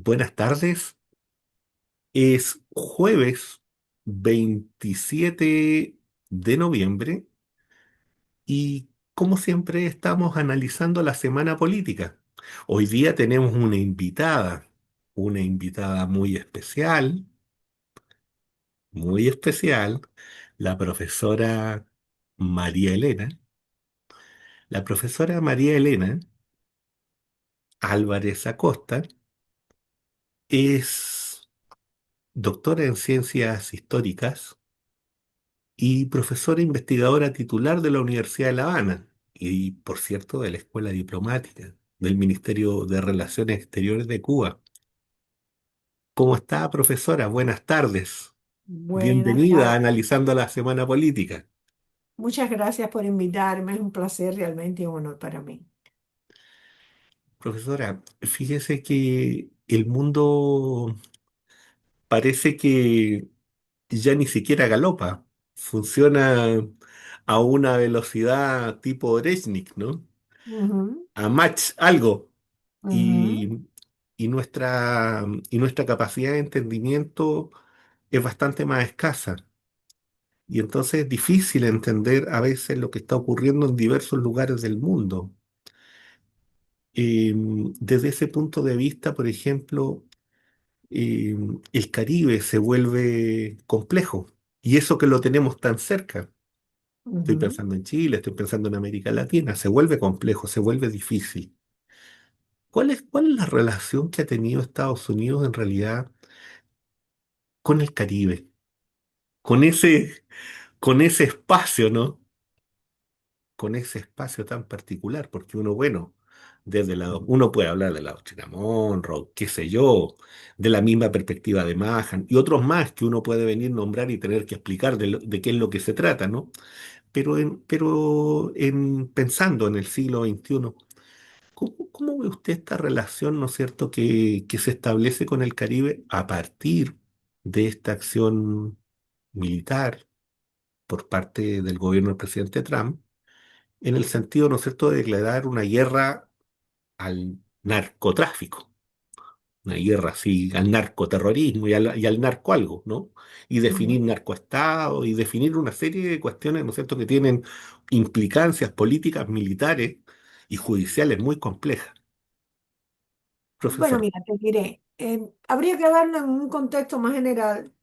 Buenas tardes. Es jueves 27 de noviembre y como siempre estamos analizando la semana política. Hoy día tenemos una invitada muy especial, la profesora María Elena. La profesora María Elena Álvarez Acosta es doctora en ciencias históricas y profesora investigadora titular de la Universidad de La Habana y, por cierto, de la Escuela Diplomática del Ministerio de Relaciones Exteriores de Cuba. ¿Cómo está, profesora? Buenas tardes. Buenas Bienvenida a tardes. Analizando la Semana Política. Muchas gracias por invitarme. Es un placer realmente y un honor para mí. Profesora, fíjese que el mundo parece que ya ni siquiera galopa, funciona a una velocidad tipo Oretznik, ¿no? Ujú, A Mach algo. ujú. y, y nuestra capacidad de entendimiento es bastante más escasa. Y entonces es difícil entender a veces lo que está ocurriendo en diversos lugares del mundo. Desde ese punto de vista, por ejemplo, el Caribe se vuelve complejo. Y eso que lo tenemos tan cerca. Estoy Ujú. pensando en Chile, estoy pensando en América Latina, se vuelve complejo, se vuelve difícil. ¿Cuál es la relación que ha tenido Estados Unidos en realidad con el Caribe? con ese, con ese espacio, ¿no? Con ese espacio tan particular, porque uno, bueno, uno puede hablar de la doctrina Monroe, qué sé yo, de la misma perspectiva de Mahan y otros más que uno puede venir a nombrar y tener que explicar de qué es lo que se trata, ¿no? Pensando en el siglo XXI, ¿cómo ve usted esta relación, ¿no es cierto?, que se establece con el Caribe a partir de esta acción militar por parte del gobierno del presidente Trump, en el sentido, ¿no es cierto?, de declarar una guerra al narcotráfico, una guerra así al narcoterrorismo y al narco algo, ¿no? Y definir Ujú. narcoestado y definir una serie de cuestiones, ¿no es cierto?, que tienen implicancias políticas, militares y judiciales muy complejas. Bueno, Profesora. mira, te diré, habría que verlo en un contexto más general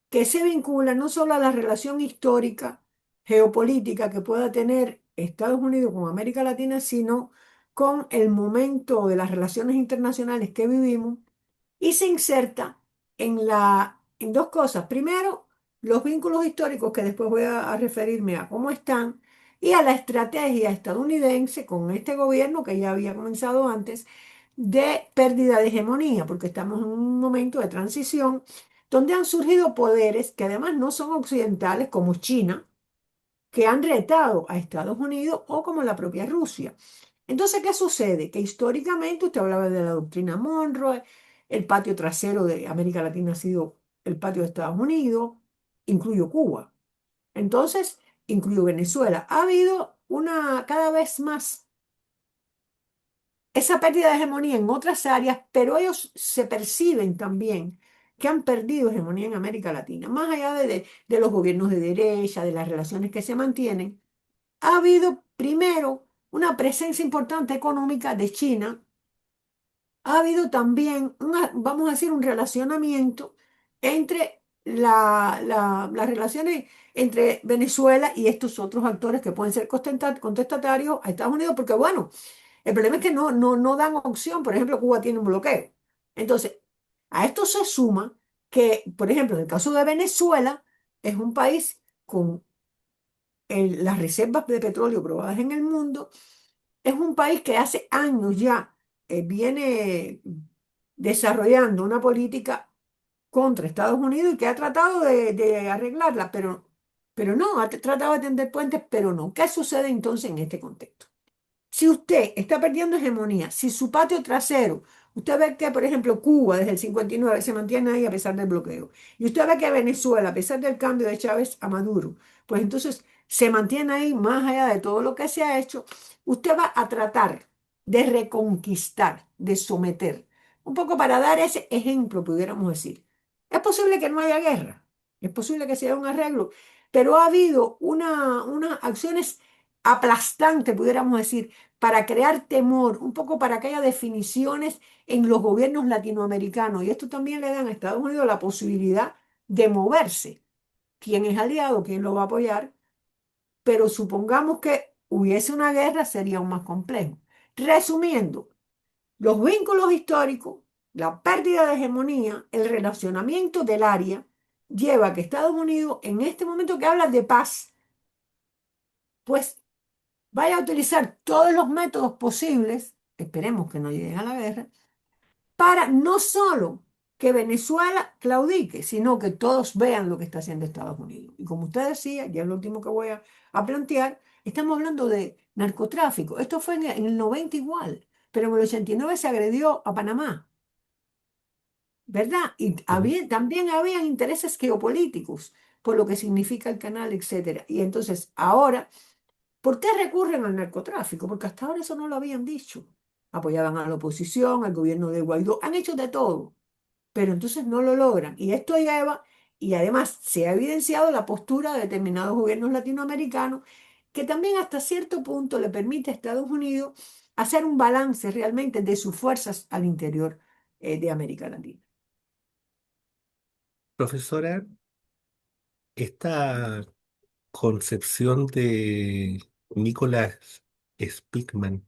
que se vincula no solo a la relación histórica, geopolítica que pueda tener Estados Unidos con América Latina, sino con el momento de las relaciones internacionales que vivimos y se inserta en dos cosas. Primero, los vínculos históricos, que después voy a referirme a cómo están, y a la estrategia estadounidense con este gobierno que ya había comenzado antes de pérdida de hegemonía, porque estamos en un momento de transición donde han surgido poderes que además no son occidentales, como China, que han retado a Estados Unidos, o como la propia Rusia. Entonces, ¿qué sucede? Que históricamente usted hablaba de la doctrina Monroe, el patio trasero de América Latina ha sido el patio de Estados Unidos, incluyo Cuba. Entonces, incluyo Venezuela. Ha habido una cada vez más esa pérdida de hegemonía en otras áreas, pero ellos se perciben también que han perdido hegemonía en América Latina, más allá de los gobiernos de derecha, de las relaciones que se mantienen. Ha habido primero una presencia importante económica de China. Ha habido también, vamos a decir, un relacionamiento entre las relaciones entre Venezuela y estos otros actores que pueden ser contestatarios a Estados Unidos, porque bueno, el problema es que no dan opción. Por ejemplo, Cuba tiene un bloqueo. Entonces, a esto se suma que, por ejemplo, en el caso de Venezuela, es un país con las reservas de petróleo probadas en el mundo. Es un país que hace años ya viene desarrollando una política contra Estados Unidos y que ha tratado de arreglarla, pero no, ha tratado de tender puentes, pero no. ¿Qué sucede entonces en este contexto? Si usted está perdiendo hegemonía, si su patio trasero, usted ve que, por ejemplo, Cuba desde el 59 se mantiene ahí a pesar del bloqueo, y usted ve que Venezuela, a pesar del cambio de Chávez a Maduro, pues entonces se mantiene ahí más allá de todo lo que se ha hecho, usted va a tratar de reconquistar, de someter un poco para dar ese ejemplo, pudiéramos decir. Es posible que no haya guerra, es posible que sea un arreglo, pero ha habido unas acciones aplastantes, pudiéramos decir, para crear temor, un poco para que haya definiciones en los gobiernos latinoamericanos. Y esto también le dan a Estados Unidos la posibilidad de moverse. ¿Quién es aliado? ¿Quién lo va a apoyar? Pero supongamos que hubiese una guerra, sería aún más complejo. Resumiendo, los vínculos históricos, la pérdida de hegemonía, el relacionamiento del área, lleva a que Estados Unidos, en este momento que habla de paz, pues vaya a utilizar todos los métodos posibles, esperemos que no lleguen a la guerra, para no solo que Venezuela claudique, sino que todos vean lo que está haciendo Estados Unidos. Y como usted decía, ya es lo último que voy a plantear, estamos hablando de narcotráfico. Esto fue en el 90 igual, pero en el 89 se agredió a Panamá, ¿verdad? Y Ujú. también habían intereses geopolíticos por lo que significa el canal, etcétera. Y entonces, ahora, ¿por qué recurren al narcotráfico? Porque hasta ahora eso no lo habían dicho. Apoyaban a la oposición, al gobierno de Guaidó, han hecho de todo, pero entonces no lo logran. Y esto lleva, y además se ha evidenciado la postura de determinados gobiernos latinoamericanos, que también hasta cierto punto le permite a Estados Unidos hacer un balance realmente de sus fuerzas al interior de América Latina. Profesora, esta concepción de Nicholas Spickman,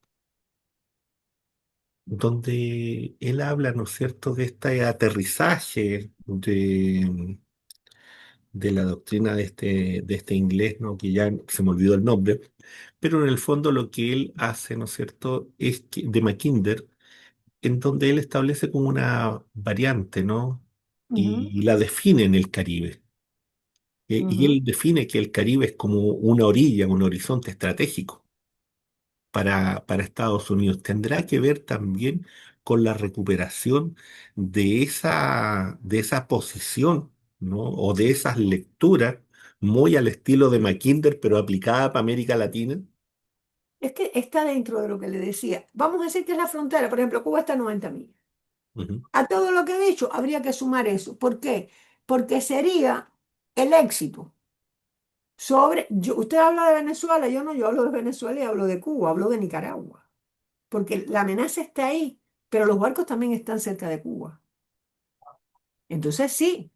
donde él habla, ¿no es cierto?, de este aterrizaje de la doctrina de este inglés, ¿no?, que ya se me olvidó el nombre, pero en el fondo lo que él hace, ¿no es cierto?, es que, de Mackinder, en donde él establece como una variante, ¿no?, Ujú, y la define en el Caribe. Y ujú. él define que el Caribe es como una orilla, un horizonte estratégico para Estados Unidos. Tendrá que ver también con la recuperación de esa posición, ¿no? O de esas lecturas muy al estilo de Mackinder, pero aplicada para América Latina. Es que está dentro de lo que le decía. Vamos a decir que es la frontera. Por ejemplo, Cuba está a 90 millas. Ujú. A todo lo que he dicho, habría que sumar eso. ¿Por qué? Porque sería el éxito. Usted habla de Venezuela, yo no, yo hablo de Venezuela y hablo de Cuba, hablo de Nicaragua, porque la amenaza está ahí, pero los barcos también están cerca de Cuba. Entonces sí,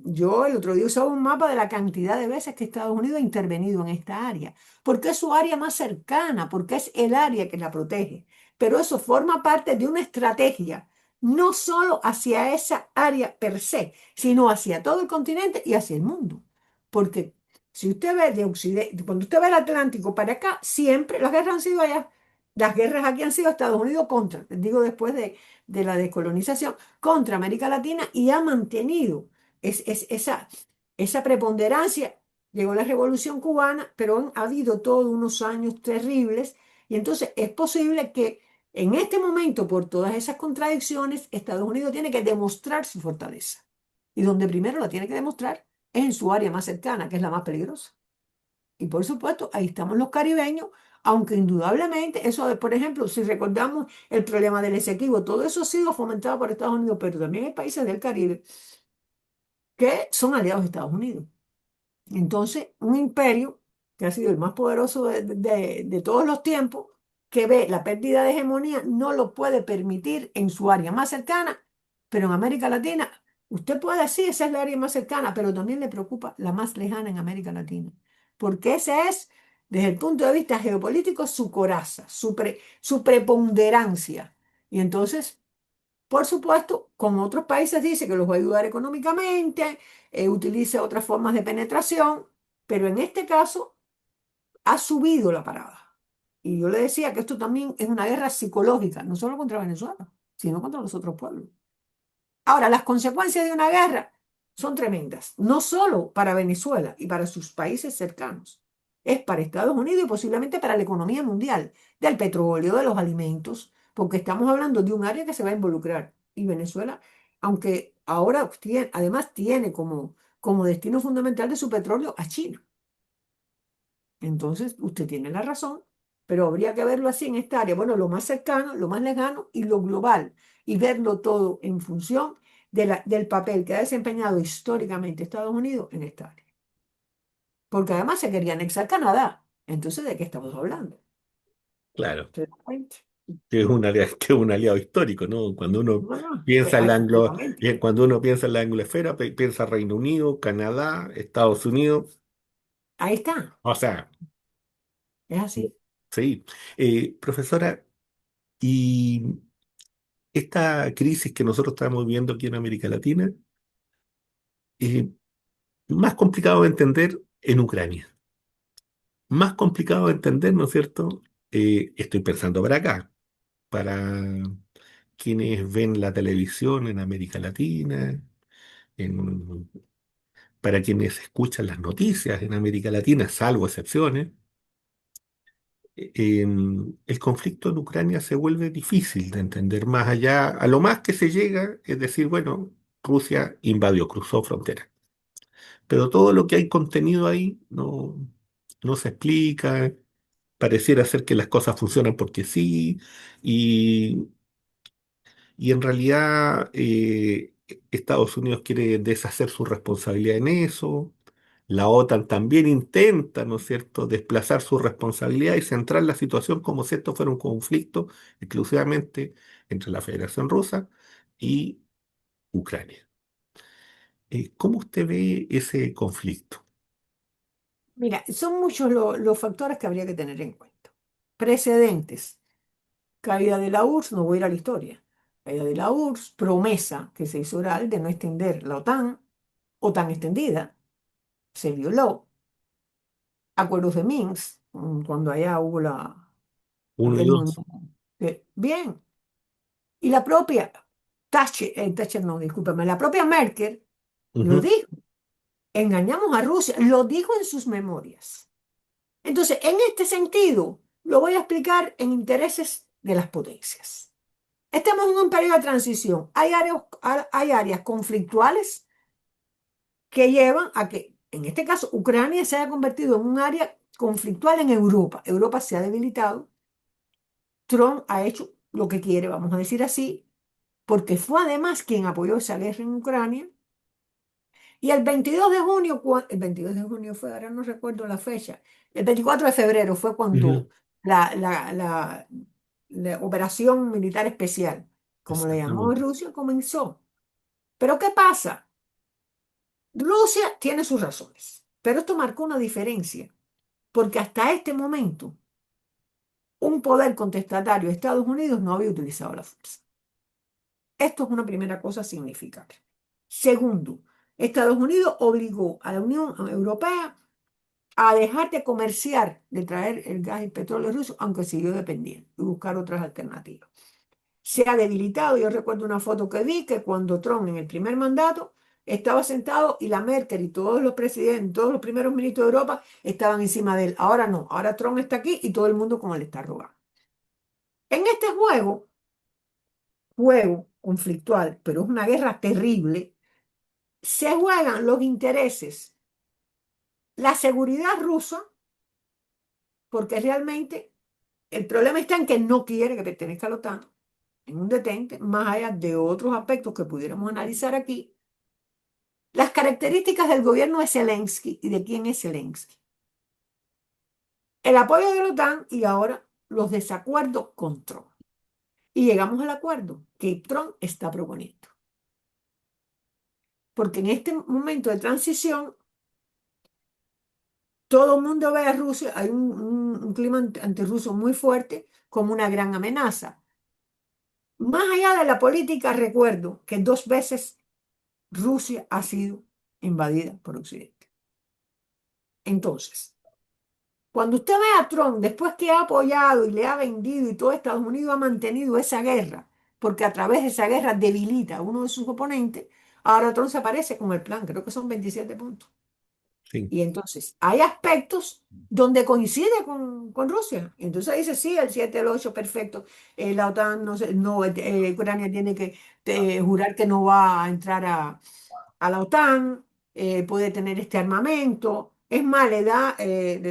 yo el otro día usaba un mapa de la cantidad de veces que Estados Unidos ha intervenido en esta área, porque es su área más cercana, porque es el área que la protege. Pero eso forma parte de una estrategia, no solo hacia esa área per se, sino hacia todo el continente y hacia el mundo. Porque si usted ve de Occidente, cuando usted ve el Atlántico para acá, siempre las guerras han sido allá. Las guerras aquí han sido Estados Unidos contra, digo después de la descolonización contra América Latina y ha mantenido esa preponderancia. Llegó la Revolución Cubana, pero ha habido todos unos años terribles y entonces es posible que en este momento, por todas esas contradicciones, Estados Unidos tiene que demostrar su fortaleza. Y donde primero la tiene que demostrar es en su área más cercana, que es la más peligrosa. Y por supuesto, ahí estamos los caribeños, aunque indudablemente eso, por ejemplo, si recordamos el problema del Esequibo, todo eso ha sido fomentado por Estados Unidos, pero también hay países del Caribe que son aliados de Estados Unidos. Entonces, un imperio que ha sido el más poderoso de todos los tiempos, que ve la pérdida de hegemonía, no lo puede permitir en su área más cercana, pero en América Latina, usted puede decir, esa es la área más cercana, pero también le preocupa la más lejana en América Latina, porque ese es, desde el punto de vista geopolítico, su coraza, su preponderancia. Y entonces, por supuesto, como otros países dice que los va a ayudar económicamente, utiliza otras formas de penetración, pero en este caso ha subido la parada. Y yo le decía que esto también es una guerra psicológica, no solo contra Venezuela, sino contra los otros pueblos. Ahora, las consecuencias de una guerra son tremendas, no solo para Venezuela y para sus países cercanos, es para Estados Unidos y posiblemente para la economía mundial, del petróleo, de los alimentos, porque estamos hablando de un área que se va a involucrar. Y Venezuela, aunque ahora tiene, además tiene como destino fundamental de su petróleo a China. Entonces, usted tiene la razón. pero habría que verlo así en esta área. Bueno, lo más cercano, lo más lejano y lo global, y verlo todo en función del papel que ha desempeñado históricamente Estados Unidos en esta área. Porque además se quería anexar Canadá. Entonces, ¿de qué estamos hablando? Claro, ¿Te das cuenta? que es que es un aliado histórico, ¿no? Cuando uno No, no, piensa en efectivamente. cuando uno piensa en la anglosfera, piensa Reino Unido, Canadá, Estados Unidos, Ahí está, o sea, es así. sí. Profesora, y esta crisis que nosotros estamos viendo aquí en América Latina, es más complicado de entender en Ucrania. Más complicado de entender, ¿no es cierto? Estoy pensando para acá, para quienes ven la televisión en América Latina, en- para quienes escuchan las noticias en América Latina, salvo excepciones. El conflicto en Ucrania se vuelve difícil de entender más allá. A lo más que se llega es decir, bueno, Rusia invadió, cruzó frontera. Pero todo lo que hay contenido ahí no se explica. Pareciera ser que las cosas funcionan porque sí, y, y en realidad Estados Unidos quiere deshacer su responsabilidad en eso. La OTAN también intenta, ¿no es cierto?, desplazar su responsabilidad y centrar la situación como si esto fuera un conflicto exclusivamente entre la Federación Rusa y Ucrania. ¿Cómo usted ve ese conflicto? Mira, son muchos los factores que habría que tener en cuenta. Precedentes. Caída de la URSS, no voy a ir a la historia. Caída de la URSS, promesa que se hizo oral de no extender la OTAN, OTAN extendida, se violó. Acuerdos de Minsk, cuando allá hubo Uno y el dos. movimiento. Bien. Y la propia Thatcher no, discúlpame, la propia Merkel lo Ujú, dijo. Engañamos a Rusia, lo dijo en sus memorias. Entonces, en este sentido, lo voy a explicar en intereses de las potencias. Estamos en un periodo de transición. Hay áreas conflictuales que llevan a que, en este caso, Ucrania se haya convertido en un área conflictual en Europa. Europa se ha debilitado. Trump ha hecho lo que quiere, vamos a decir así, porque fue además quien apoyó esa guerra en Ucrania. Y el 22 de junio, el 22 de junio fue, ahora no recuerdo la fecha, el 24 de febrero fue ujú. cuando la operación militar especial, como le llamó Exactamente. Rusia, comenzó. Pero ¿qué pasa? Rusia tiene sus razones, pero esto marcó una diferencia, porque hasta este momento un poder contestatario de Estados Unidos no había utilizado la fuerza. Esto es una primera cosa significativa. Segundo, Estados Unidos obligó a la Unión Europea a dejar de comerciar, de traer el gas y el petróleo ruso, aunque siguió dependiendo, y buscar otras alternativas. Se ha debilitado. Yo recuerdo una foto que vi que cuando Trump en el primer mandato estaba sentado y la Merkel y todos los presidentes, todos los primeros ministros de Europa estaban encima de él. Ahora no, ahora Trump está aquí y todo el mundo como le está rogando. En este juego conflictual, pero es una guerra terrible, se juegan los intereses, la seguridad rusa, porque realmente el problema está en que no quiere que pertenezca a la OTAN, en un detente, más allá de otros aspectos que pudiéramos analizar aquí. Las características del gobierno de Zelensky y de quién es Zelensky. El apoyo de la OTAN y ahora los desacuerdos con Trump. Y llegamos al acuerdo que Trump está proponiendo. Porque en este momento de transición, todo el mundo ve a Rusia, hay un clima antirruso muy fuerte como una gran amenaza. Más allá de la política, recuerdo que 2 veces Rusia ha sido invadida por Occidente. Entonces, cuando usted ve a Trump, después que ha apoyado y le ha vendido y todo Estados Unidos ha mantenido esa guerra, porque a través de esa guerra debilita a uno de sus oponentes, ahora Trump se aparece con el plan, creo que son 27 puntos. Sí. Y entonces hay aspectos donde coincide con Rusia. Entonces dice, sí, el 7 el 8 perfecto. La OTAN, Ucrania tiene que jurar que no va a entrar a la OTAN, puede tener este armamento. Es más, le da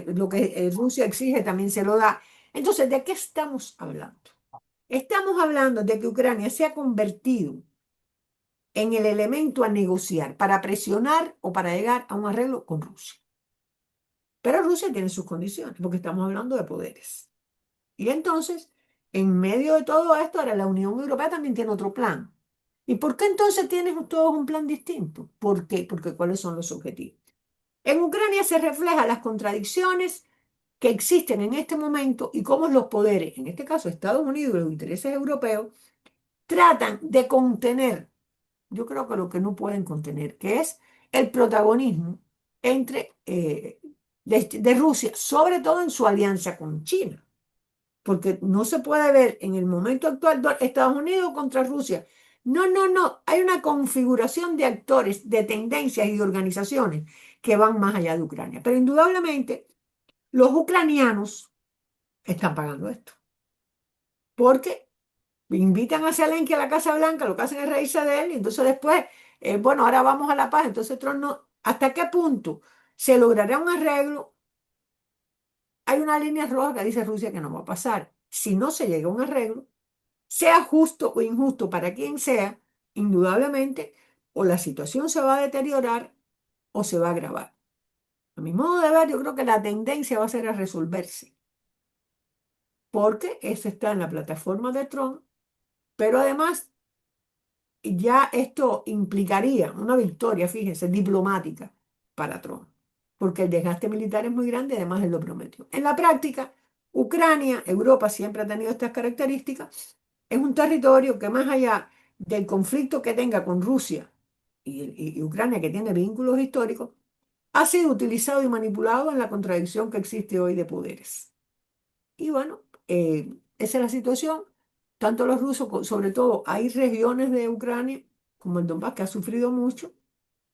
lo que Rusia exige, también se lo da. Entonces, ¿de qué estamos hablando? Estamos hablando de que Ucrania se ha convertido en el elemento a negociar para presionar o para llegar a un arreglo con Rusia. Pero Rusia tiene sus condiciones, porque estamos hablando de poderes. Y entonces, en medio de todo esto, ahora la Unión Europea también tiene otro plan. ¿Y por qué entonces tienen todos un plan distinto? ¿Por qué? Porque ¿cuáles son los objetivos? En Ucrania se reflejan las contradicciones que existen en este momento y cómo los poderes, en este caso Estados Unidos y los intereses europeos, tratan de contener, yo creo que lo que no pueden contener, que es el protagonismo entre de Rusia, sobre todo en su alianza con China, porque no se puede ver en el momento actual Estados Unidos contra Rusia. No, no, no, hay una configuración de actores, de tendencias y de organizaciones que van más allá de Ucrania. Pero indudablemente los ucranianos están pagando esto, porque invitan a Zelensky a la Casa Blanca, lo que hacen es reírse de él, y entonces después, bueno, ahora vamos a la paz, entonces Trump no, ¿hasta qué punto se logrará un arreglo? Hay una línea roja que dice Rusia que no va a pasar. Si no se llega a un arreglo, sea justo o injusto para quien sea, indudablemente, o la situación se va a deteriorar o se va a agravar. A mi modo de ver, yo creo que la tendencia va a ser a resolverse, porque eso está en la plataforma de Trump, pero además ya esto implicaría una victoria, fíjense, diplomática para Trump, porque el desgaste militar es muy grande y además él lo prometió. En la práctica, Ucrania, Europa siempre ha tenido estas características, es un territorio que más allá del conflicto que tenga con Rusia y Ucrania, que tiene vínculos históricos, ha sido utilizado y manipulado en la contradicción que existe hoy de poderes. Y bueno, esa es la situación. Tanto los rusos, sobre todo, hay regiones de Ucrania, como el Donbass, que ha sufrido mucho,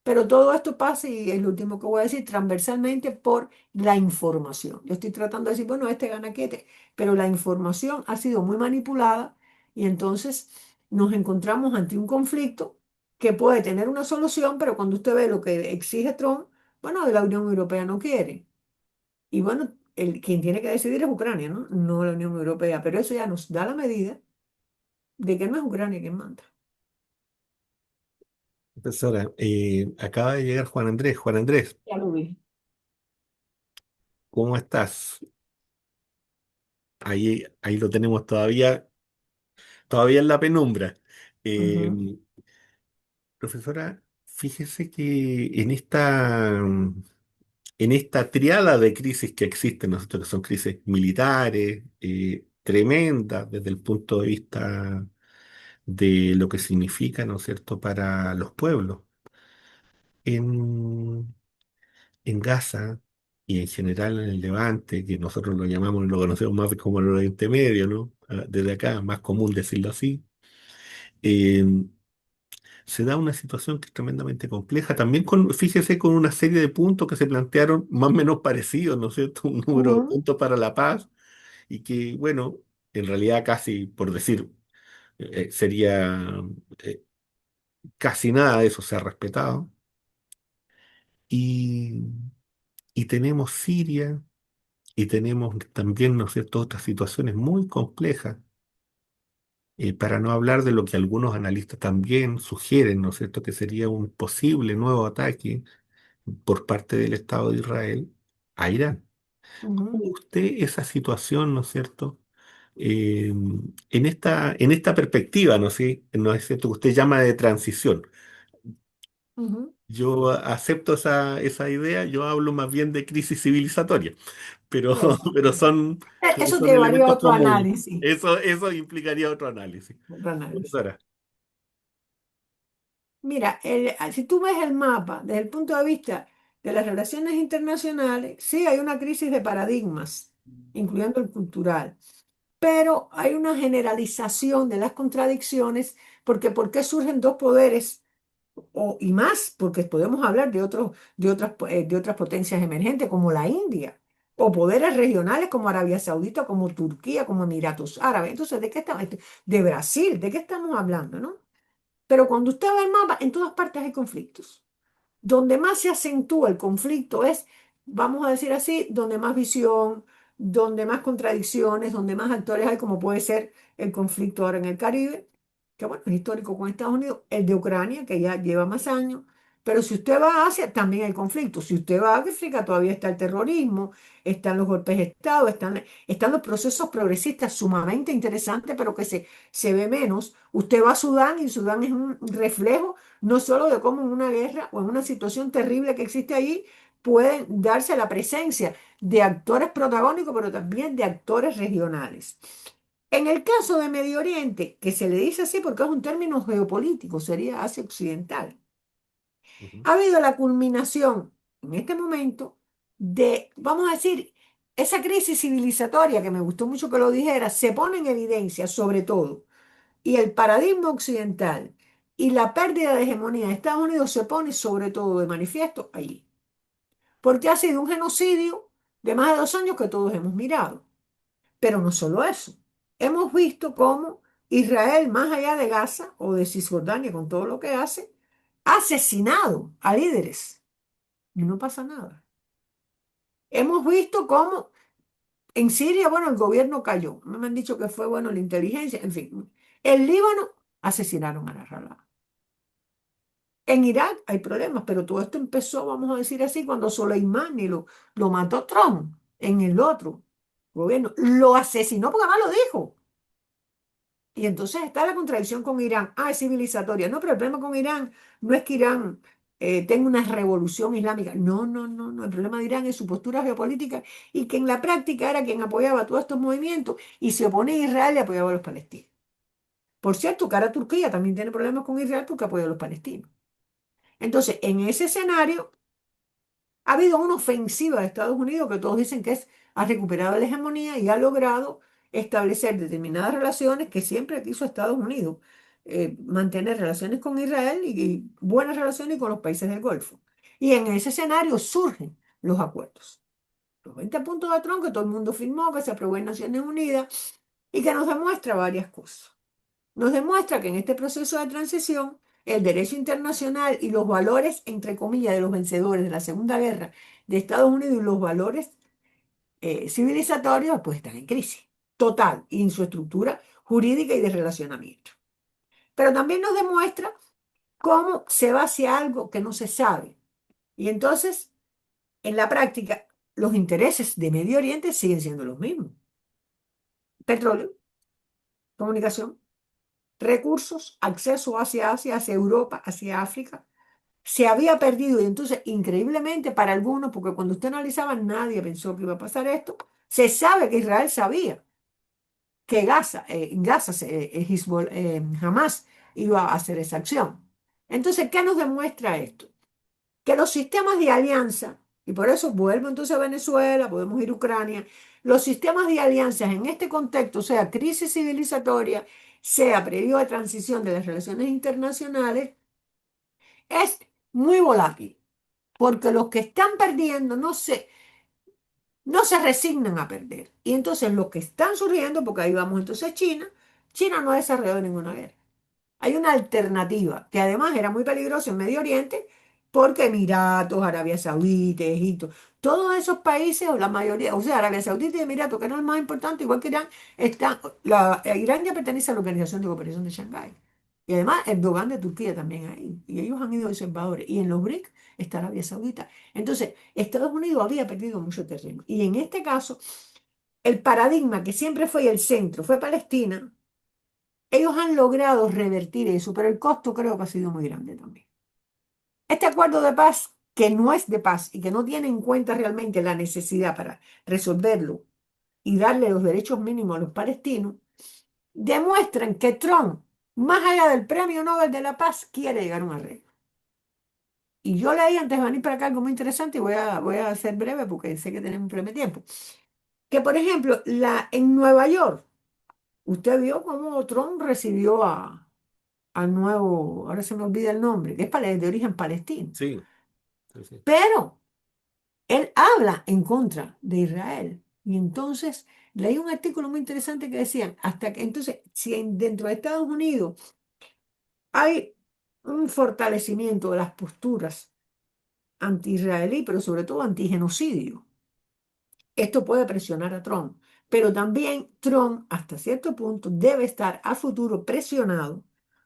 pero todo esto pasa, y es lo último que voy a decir, transversalmente por la información. Yo estoy tratando de decir, bueno, este gana que este, pero la información ha sido muy manipulada y entonces nos encontramos ante un conflicto que puede tener una solución, pero cuando usted ve lo que exige Trump, bueno, la Unión Europea no quiere. Y bueno, quien tiene que decidir es Ucrania, ¿no? No la Unión Europea, pero eso ya nos da la medida de que no es Ucrania quien manda. Profesora, acaba de llegar Juan Andrés. Juan Andrés, Ya lo vi. ¿cómo estás? Ahí lo tenemos todavía en la penumbra. Eh, Ujú, Profesora, fíjese que en esta triada de crisis que existen, nosotros que son crisis militares, tremendas desde el punto de vista de lo que significa, ¿no es cierto?, para los pueblos. En, en Gaza y en general en el Levante, que nosotros lo conocemos más como el Oriente Medio, ¿no? Desde acá, más común decirlo así. eh, Se da una situación que es tremendamente compleja, también fíjese, con una serie de puntos que se plantearon más o menos parecidos, ¿no es cierto? Un número de ujú, puntos para la paz y que, bueno, en realidad casi, por decir, sería eh, casi nada de eso se ha respetado. Y, y tenemos Siria y tenemos también, ¿no es cierto?, otras situaciones muy complejas, para no hablar de lo que algunos analistas también sugieren, ¿no es cierto?, que sería un posible nuevo ataque por parte del Estado de Israel a Irán. ujú, ¿Cómo ve usted esa situación, ¿no es cierto? En esta perspectiva, ¿no? ¿Sí? ¿No es cierto? Que usted llama de transición. ujú. Yo acepto esa idea, yo hablo más bien de crisis civilizatoria, pero, pero Exactamente. son, pero Eso son llevaría a elementos otro comunes. análisis. Eso implicaría otro análisis. Otro análisis. Profesora. Mira, si tú ves el mapa desde el punto de vista de las relaciones internacionales, sí hay una crisis de paradigmas, incluyendo el cultural, pero hay una generalización de las contradicciones, porque ¿por qué surgen dos poderes y más? Porque podemos hablar de otras potencias emergentes como la India, o poderes regionales como Arabia Saudita, como Turquía, como Emiratos Árabes. Entonces, ¿de qué estamos? De Brasil, ¿de qué estamos hablando, no? Pero cuando usted ve el mapa, en todas partes hay conflictos. Donde más se acentúa el conflicto es, vamos a decir así, donde más visión, donde más contradicciones, donde más actores hay, como puede ser el conflicto ahora en el Caribe, que bueno, es histórico con Estados Unidos, el de Ucrania, que ya lleva más años, pero si usted va a Asia, también hay conflictos. Si usted va a África, todavía está el terrorismo, están los golpes de Estado, están los procesos progresistas sumamente interesantes, pero que se ve menos. Usted va a Sudán y Sudán es un reflejo no solo de cómo en una guerra o en una situación terrible que existe allí pueden darse la presencia de actores protagónicos, pero también de actores regionales. En el caso de Medio Oriente, que se le dice así porque es un término geopolítico, sería Asia Occidental, Ujú, ha habido la culminación en este momento de, vamos a decir, esa crisis civilizatoria que me gustó mucho que lo dijera, se pone en evidencia sobre todo, y el paradigma occidental y la pérdida de hegemonía de Estados Unidos se pone sobre todo de manifiesto allí, porque ha sido un genocidio de más de 2 años que todos hemos mirado. Pero no solo eso. Hemos visto cómo Israel, más allá de Gaza o de Cisjordania, con todo lo que hace, ha asesinado a líderes y no pasa nada. Hemos visto cómo en Siria, bueno, el gobierno cayó. Me han dicho que fue, bueno, la inteligencia, en fin. En Líbano asesinaron a Nasrallah. En Irak hay problemas, pero todo esto empezó, vamos a decir así, cuando Soleimani lo mató Trump en el otro gobierno. Lo asesinó porque además lo dijo. Y entonces está la contradicción con Irán. Ah, es civilizatoria. No, pero el problema con Irán no es que Irán tenga una revolución islámica. No, no, no, no. El problema de Irán es su postura geopolítica y que en la práctica era quien apoyaba todos estos movimientos y se oponía a Israel y apoyaba a los palestinos. Por cierto, que ahora Turquía también tiene problemas con Israel porque apoya a los palestinos. Entonces, en ese escenario, ha habido una ofensiva de Estados Unidos que todos dicen que ha recuperado la hegemonía y ha logrado establecer determinadas relaciones que siempre quiso Estados Unidos, mantener relaciones con Israel y buenas relaciones con los países del Golfo. Y en ese escenario surgen los acuerdos. Los 20 puntos de Trump que todo el mundo firmó, que se aprobó en Naciones Unidas y que nos demuestra varias cosas. Nos demuestra que en este proceso de transición, el derecho internacional y los valores, entre comillas, de los vencedores de la Segunda Guerra de Estados Unidos y los valores civilizatorios, pues están en crisis total y en su estructura jurídica y de relacionamiento. Pero también nos demuestra cómo se va hacia algo que no se sabe. Y entonces, en la práctica, los intereses de Medio Oriente siguen siendo los mismos. Petróleo, comunicación, recursos, acceso hacia Asia, hacia Europa, hacia África. Se había perdido y entonces, increíblemente para algunos, porque cuando usted analizaba nadie pensó que iba a pasar esto, se sabe que Israel sabía que en Gaza jamás iba a hacer esa acción. Entonces, ¿qué nos demuestra esto? Que los sistemas de alianza, y por eso vuelvo entonces a Venezuela, podemos ir a Ucrania, los sistemas de alianzas en este contexto, sea crisis civilizatoria, sea periodo de transición de las relaciones internacionales, es muy volátil, porque los que están perdiendo no se resignan a perder. Y entonces los que están surgiendo, porque ahí vamos entonces a China, China no ha desarrollado ninguna guerra. Hay una alternativa que además era muy peligrosa en Medio Oriente porque Emiratos, Arabia Saudita, Egipto, todos esos países, o la mayoría, o sea, Arabia Saudita y Emiratos, que eran los más importantes, igual que Irán, Irán ya pertenece a la Organización de Cooperación de Shanghái. Y además Erdogan de Turquía también ahí. Y ellos han ido observadores. Y en los BRICS está Arabia Saudita. Entonces, Estados Unidos había perdido mucho terreno. Y en este caso, el paradigma que siempre fue el centro fue Palestina. Ellos han logrado revertir eso, pero el costo creo que ha sido muy grande también. Este acuerdo de paz, que no es de paz y que no tiene en cuenta realmente la necesidad para resolverlo y darle los derechos mínimos a los palestinos, demuestran que Trump, más allá del Premio Nobel de la Paz, quiere llegar a un arreglo. Y yo leí antes de venir para acá algo muy interesante y voy a ser breve porque sé que tenemos un problema de tiempo. Que, por ejemplo, en Nueva York, usted vio cómo Trump recibió al nuevo, ahora se me olvida el nombre, que es de origen palestino. sí, sí, sí. Pero él habla en contra de Israel. Y entonces leí un artículo muy interesante que decían, hasta que entonces, si dentro de Estados Unidos hay un fortalecimiento de las posturas anti-israelí, pero sobre todo anti-genocidio, esto puede presionar a Trump, pero también Trump hasta cierto punto debe estar a futuro presionado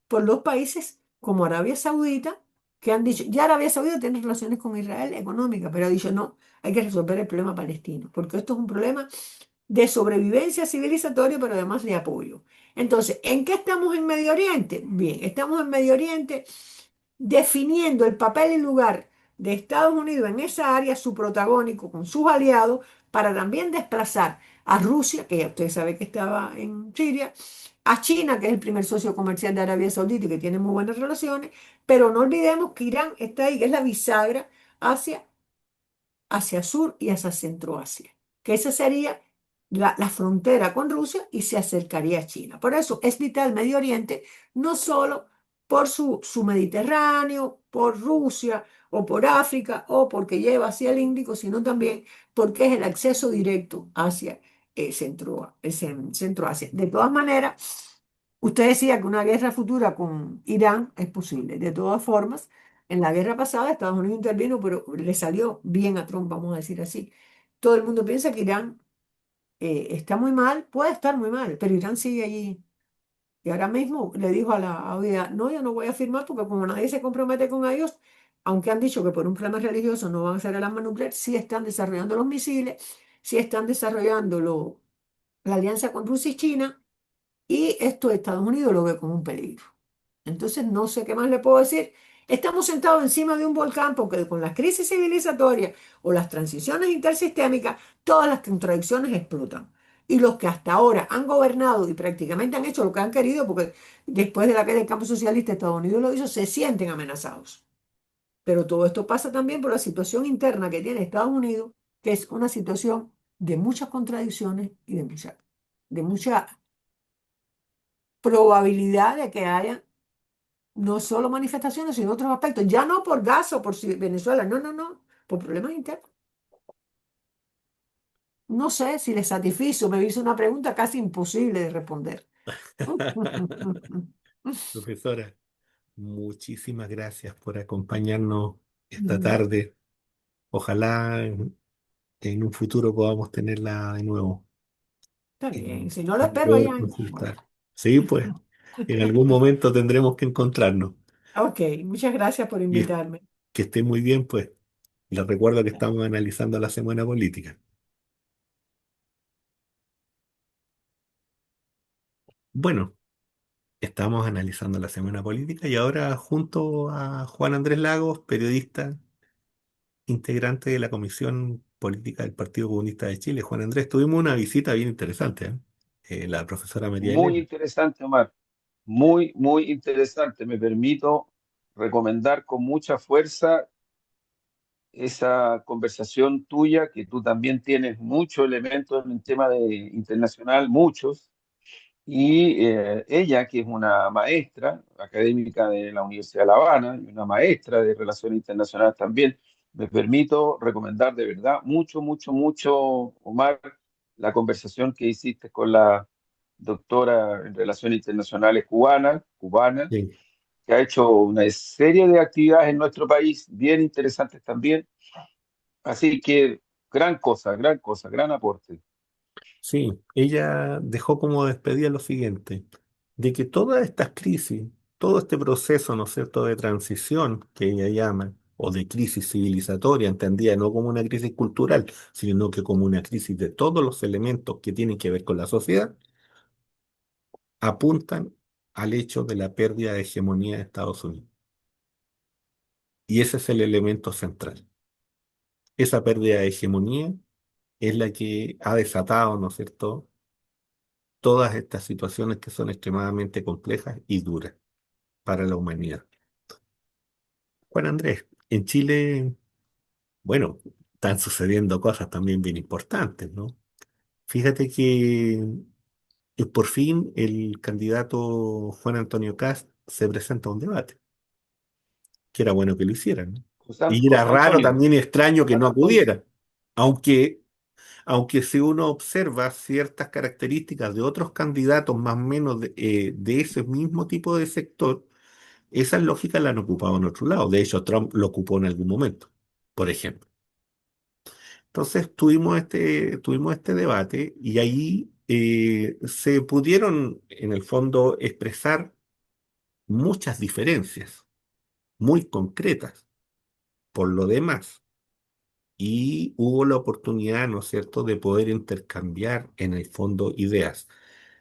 por los países como Arabia Saudita, que han dicho, ya Arabia Saudita tiene relaciones con Israel económicas, pero ha dicho no, hay que resolver el problema palestino, porque esto es un problema de sobrevivencia civilizatoria, pero además de apoyo. Entonces, ¿en qué estamos en Medio Oriente? Bien, estamos en Medio Oriente definiendo el papel y lugar de Estados Unidos en esa área, su protagónico con sus aliados, para también desplazar a Rusia, que ya usted sabe que estaba en Siria, a China, que es el primer socio comercial de Arabia Saudita y que tiene muy buenas relaciones, pero no olvidemos que Irán está ahí, que es la bisagra hacia sur y hacia Centroasia, que esa sería la frontera con Rusia y se acercaría a China. Por eso es vital Medio Oriente, no solo por su Mediterráneo, por Rusia o por África o porque lleva hacia el Índico, sino también porque es el acceso directo hacia Centroasia. De todas maneras, usted decía que una guerra futura con Irán es posible. De todas formas, en la guerra pasada Estados Unidos intervino, pero le salió bien a Trump, vamos a decir así. Todo el mundo piensa que Irán está muy mal, puede estar muy mal, pero Irán sigue allí. Y ahora mismo le dijo a la OEA, no, yo no voy a firmar porque como nadie se compromete con ellos, aunque han dicho que por un problema religioso no van a hacer el arma nuclear, sí están desarrollando los misiles, sí están desarrollando la alianza con Rusia y China, y esto Estados Unidos lo ve como un peligro. Entonces, no sé qué más le puedo decir. Estamos sentados encima de un volcán porque con las crisis civilizatorias o las transiciones intersistémicas, todas las contradicciones explotan. Y los que hasta ahora han gobernado y prácticamente han hecho lo que han querido, porque después de la caída del campo socialista Estados Unidos lo hizo, se sienten amenazados. Pero todo esto pasa también por la situación interna que tiene Estados Unidos, que es una situación de muchas contradicciones y de mucha probabilidad de que haya no solo manifestaciones, sino otros aspectos. Ya no por gas o por Venezuela, no, no, no, por problemas internos. No sé si les satisfizo, me hizo una pregunta casi imposible de responder. Profesora, muchísimas gracias por acompañarnos esta tarde. Ojalá en un futuro podamos tenerla de nuevo Está bien, si no lo para espero poder allá. consultar. Sí, pues, en algún momento tendremos que encontrarnos. Ok, muchas gracias por Y invitarme. que esté muy bien, pues. Les recuerdo que estamos analizando la semana política. Bueno, estamos analizando la semana política y ahora junto a Juan Andrés Lagos, periodista, integrante de la Comisión Política del Partido Comunista de Chile. Juan Andrés, tuvimos una visita bien interesante, ¿eh? La profesora María Muy Elena. interesante, Omar. Muy, muy interesante. Me permito recomendar con mucha fuerza esa conversación tuya, que tú también tienes muchos elementos en el tema de internacional, muchos. Y ella, que es una maestra académica de la Universidad de La Habana y una maestra de Relaciones Internacionales también, me permito recomendar de verdad mucho, mucho, mucho, Omar, la conversación que hiciste con la doctora en Relaciones Internacionales cubana, Sí, que ha hecho una serie de actividades en nuestro país, bien interesantes también. Así que gran cosa, gran aporte. sí, ella dejó como despedida lo siguiente, de que todas estas crisis, todo este proceso, ¿no es cierto?, de transición que ella llama, o de crisis civilizatoria, entendida no como una crisis cultural, sino que como una crisis de todos los elementos que tienen que ver con la sociedad, apuntan al hecho de la pérdida de hegemonía de Estados Unidos. Y ese es el elemento central. Esa pérdida de hegemonía es la que ha desatado, ¿no es cierto?, todas estas situaciones que son extremadamente complejas y duras para la humanidad. Juan Andrés, en Chile, bueno, están sucediendo cosas también bien importantes, ¿no? Fíjate que por fin el candidato Juan Antonio Kast se presenta a un debate, que era bueno que lo hicieran, ¿no? Y era José raro Antonio, también y extraño que Juan no Antonio. acudiera, aunque, aunque si uno observa ciertas características de otros candidatos más o menos de ese mismo tipo de sector, esas lógicas las han ocupado en otro lado. De hecho, Trump lo ocupó en algún momento, por ejemplo. Entonces tuvimos este debate y ahí se pudieron, en el fondo, expresar muchas diferencias muy concretas por lo demás. Y hubo la oportunidad, ¿no es cierto?, de poder intercambiar en el fondo ideas.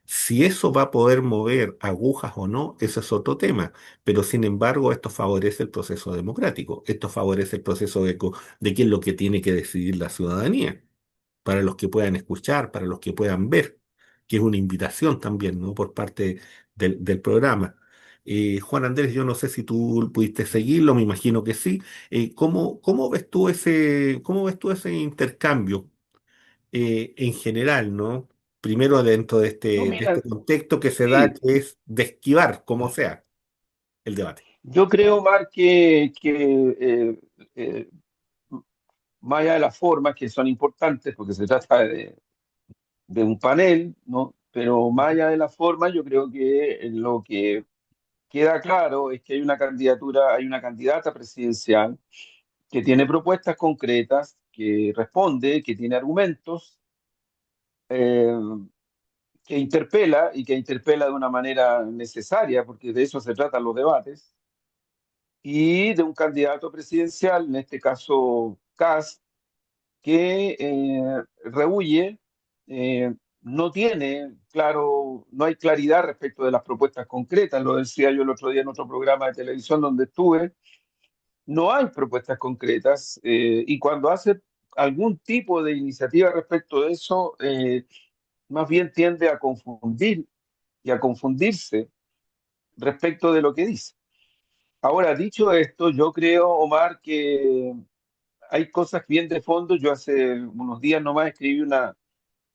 Si eso va a poder mover agujas o no, ese es otro tema. Pero sin embargo, esto favorece el proceso democrático. Esto favorece el proceso de qué es lo que tiene que decidir la ciudadanía, para los que puedan escuchar, para los que puedan ver, que es una invitación también, ¿no? Por parte del programa. Juan Andrés, yo no sé si tú pudiste seguirlo, me imagino que sí. ¿Cómo cómo ves tú ese intercambio en general, ¿no? Primero dentro No, de este mira, contexto que se da, sí, que es de esquivar, como sea, el debate. yo creo, Mar, que eh, más allá de las formas que son importantes, porque se trata de un panel, ¿no? Pero más allá de las formas, yo creo que lo que queda claro es que hay una candidatura, hay una candidata presidencial que tiene propuestas concretas, que responde, que tiene argumentos, eh, que interpela de una manera necesaria, porque de eso se tratan los debates, y de un candidato presidencial, en este caso Kast, que rehuye, no tiene claro, no hay claridad respecto de las propuestas concretas, lo decía yo el otro día en otro programa de televisión donde estuve, no hay propuestas concretas y cuando hace algún tipo de iniciativa respecto de eso, más bien tiende a confundir y a confundirse respecto de lo que dice. Ahora, dicho esto, yo creo, Omar, que hay cosas bien de fondo. Yo hace unos días nomás escribí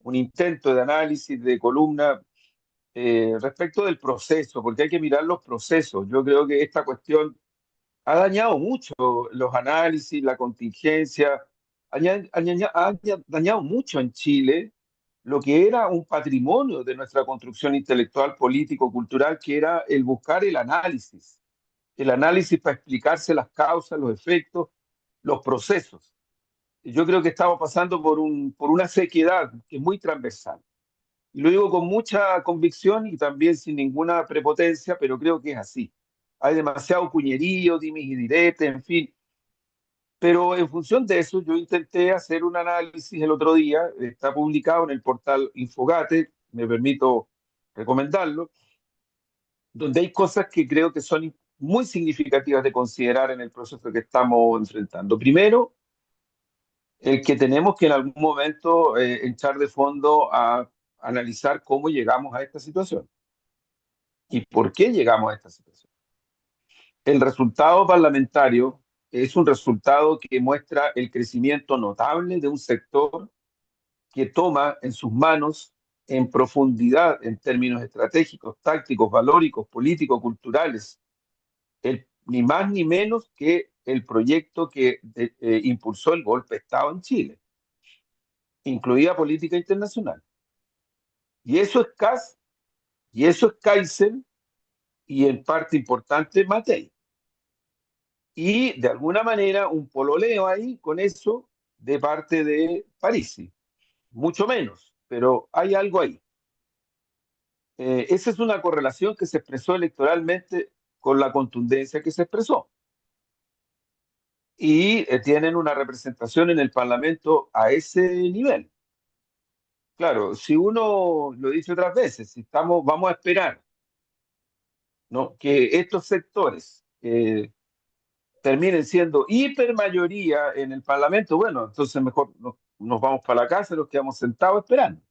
un intento de análisis de columna respecto del proceso, porque hay que mirar los procesos. Yo creo que esta cuestión ha dañado mucho los análisis, la contingencia, ha dañado mucho en Chile lo que era un patrimonio de nuestra construcción intelectual, político, cultural, que era el buscar el análisis para explicarse las causas, los efectos, los procesos. Yo creo que estamos pasando por una sequedad que es muy transversal. Y lo digo con mucha convicción y también sin ninguna prepotencia, pero creo que es así. Hay demasiado cuñerío, dimis y diretes, en fin. Pero en función de eso, yo intenté hacer un análisis el otro día, está publicado en el portal Infogate, me permito recomendarlo, donde hay cosas que creo que son muy significativas de considerar en el proceso que estamos enfrentando. Primero, el que tenemos que en algún momento echar de fondo a analizar cómo llegamos a esta situación y por qué llegamos a esta situación. El resultado parlamentario es un resultado que muestra el crecimiento notable de un sector que toma en sus manos en profundidad, en términos estratégicos, tácticos, valóricos, políticos, culturales, ni más ni menos que el proyecto que impulsó el golpe de Estado en Chile, incluida política internacional. Y eso es Kass, y eso es Kaiser, y en parte importante Matei. Y de alguna manera un pololeo ahí con eso de parte de Parisi. Mucho menos, pero hay algo ahí. Esa es una correlación que se expresó electoralmente con la contundencia que se expresó. Y tienen una representación en el Parlamento a ese nivel. Claro, si uno, lo he dicho otras veces, si estamos, vamos a esperar, ¿no?, que estos sectores terminen siendo hipermayoría en el Parlamento, bueno, entonces mejor nos vamos para la casa, nos quedamos sentados esperando.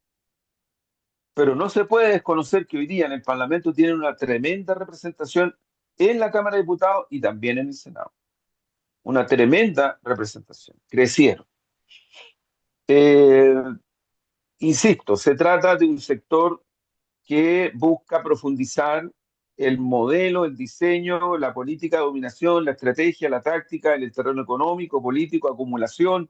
Pero no se puede desconocer que hoy día en el Parlamento tienen una tremenda representación en la Cámara de Diputados y también en el Senado. Una tremenda representación. Crecieron. Eh, Insisto, se trata de un sector que busca profundizar el modelo, el diseño, la política de dominación, la estrategia, la táctica en el terreno económico, político, acumulación,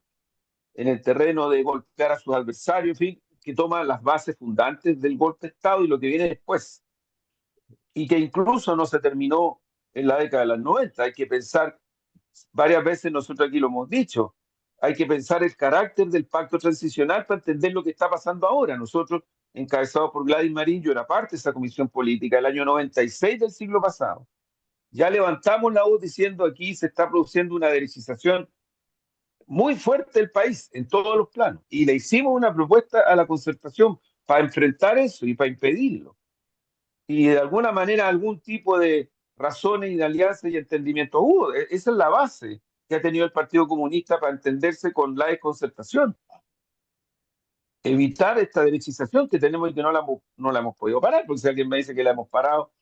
en el terreno de golpear a sus adversarios, en fin, que toma las bases fundantes del golpe de Estado y lo que viene después, y que incluso no se terminó en la década de los 90. Hay que pensar, varias veces nosotros aquí lo hemos dicho, hay que pensar el carácter del pacto transicional para entender lo que está pasando ahora. Nosotros, encabezados por Gladys Marín, yo era parte de esa comisión política el año 96 del siglo pasado. Ya levantamos la voz diciendo aquí se está produciendo una derechización muy fuerte del país en todos los planos. Y le hicimos una propuesta a la concertación para enfrentar eso y para impedirlo. Y de alguna manera algún tipo de razones y de alianzas y entendimiento hubo. Esa es la base que ha tenido el Partido Comunista para entenderse con la desconcertación. Evitar esta derechización que tenemos y que no la hemos podido parar, porque si alguien me dice que la hemos parado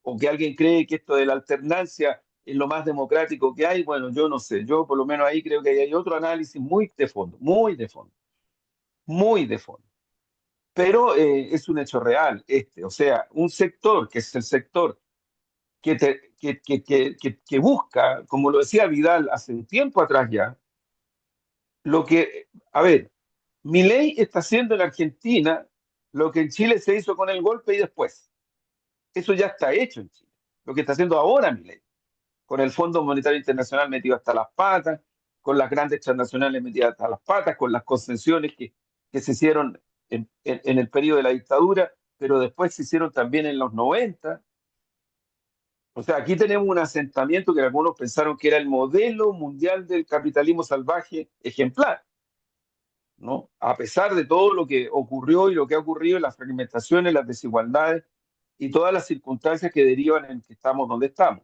o que alguien cree que esto de la alternancia es lo más democrático que hay, bueno, yo no sé, yo por lo menos ahí creo que hay otro análisis muy de fondo, muy de fondo, muy de fondo. Pero es un hecho real o sea, un sector que es el sector que busca, como lo decía Vidal hace un tiempo atrás ya, lo que, a ver, Milei está haciendo en Argentina lo que en Chile se hizo con el golpe y después. Eso ya está hecho en Chile. Lo que está haciendo ahora Milei, con el Fondo Monetario Internacional metido hasta las patas, con las grandes transnacionales metidas hasta las patas, con las concesiones que se hicieron en el periodo de la dictadura, pero después se hicieron también en los 90. O sea, aquí tenemos un asentamiento que algunos pensaron que era el modelo mundial del capitalismo salvaje ejemplar, ¿no? A pesar de todo lo que ocurrió y lo que ha ocurrido, las fragmentaciones, las desigualdades y todas las circunstancias que derivan en que estamos donde estamos.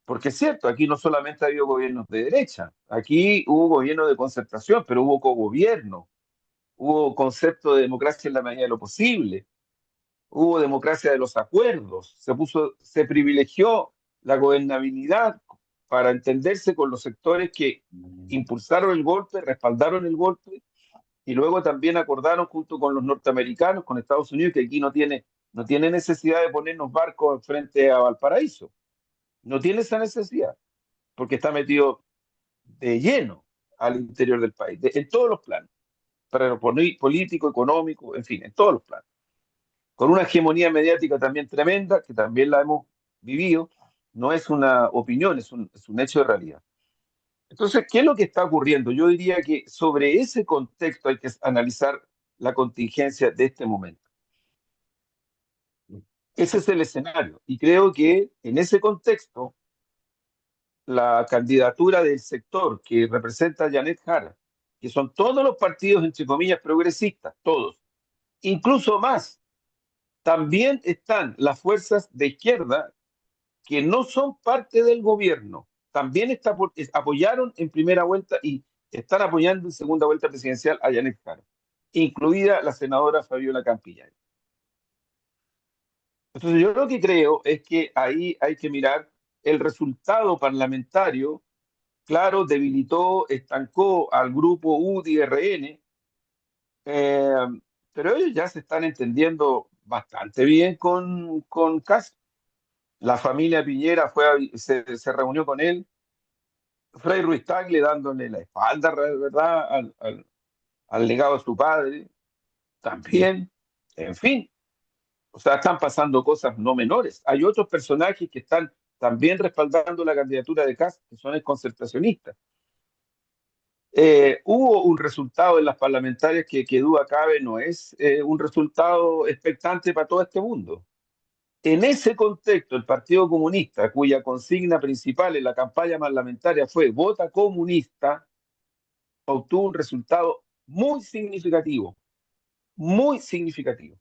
Porque es cierto, aquí no solamente ha habido gobiernos de derecha, aquí hubo gobierno de concertación, pero hubo cogobierno, hubo concepto de democracia en la medida de lo posible, hubo democracia de los acuerdos, se privilegió la gobernabilidad para entenderse con los sectores que impulsaron el golpe, respaldaron el golpe y luego también acordaron junto con los norteamericanos, con Estados Unidos, que aquí no tiene necesidad de ponernos barcos frente a Valparaíso. No tiene esa necesidad, porque está metido de lleno al interior del país, en todos los planos, para lo político, económico, en fin, en todos los planos. Con una hegemonía mediática también tremenda, que también la hemos vivido, no es una opinión, es un hecho de realidad. Entonces, ¿qué es lo que está ocurriendo? Yo diría que sobre ese contexto hay que analizar la contingencia de este momento. Ese es el escenario. Y creo que en ese contexto, la candidatura del sector que representa a Janet Jara, que son todos los partidos, entre comillas, progresistas, todos, incluso más, también están las fuerzas de izquierda que no son parte del gobierno, también apoyaron en primera vuelta y están apoyando en segunda vuelta presidencial a Janet Jara, incluida la senadora Fabiola Campillay. Entonces yo lo que creo es que ahí hay que mirar el resultado parlamentario. Claro, debilitó, estancó al grupo UDI-RN, eh, pero ellos ya se están entendiendo bastante bien con Kast. La familia Piñera se reunió con él, Frei Ruiz Tagle dándole la espalda, ¿verdad?, al legado de su padre, también, en fin, o sea, están pasando cosas no menores. Hay otros personajes que están también respaldando la candidatura de Kast, que son concertacionistas. Hubo un resultado en las parlamentarias que duda cabe, no es un resultado expectante para todo este mundo. En ese contexto, el Partido Comunista, cuya consigna principal en la campaña parlamentaria fue vota comunista, obtuvo un resultado muy significativo, muy significativo.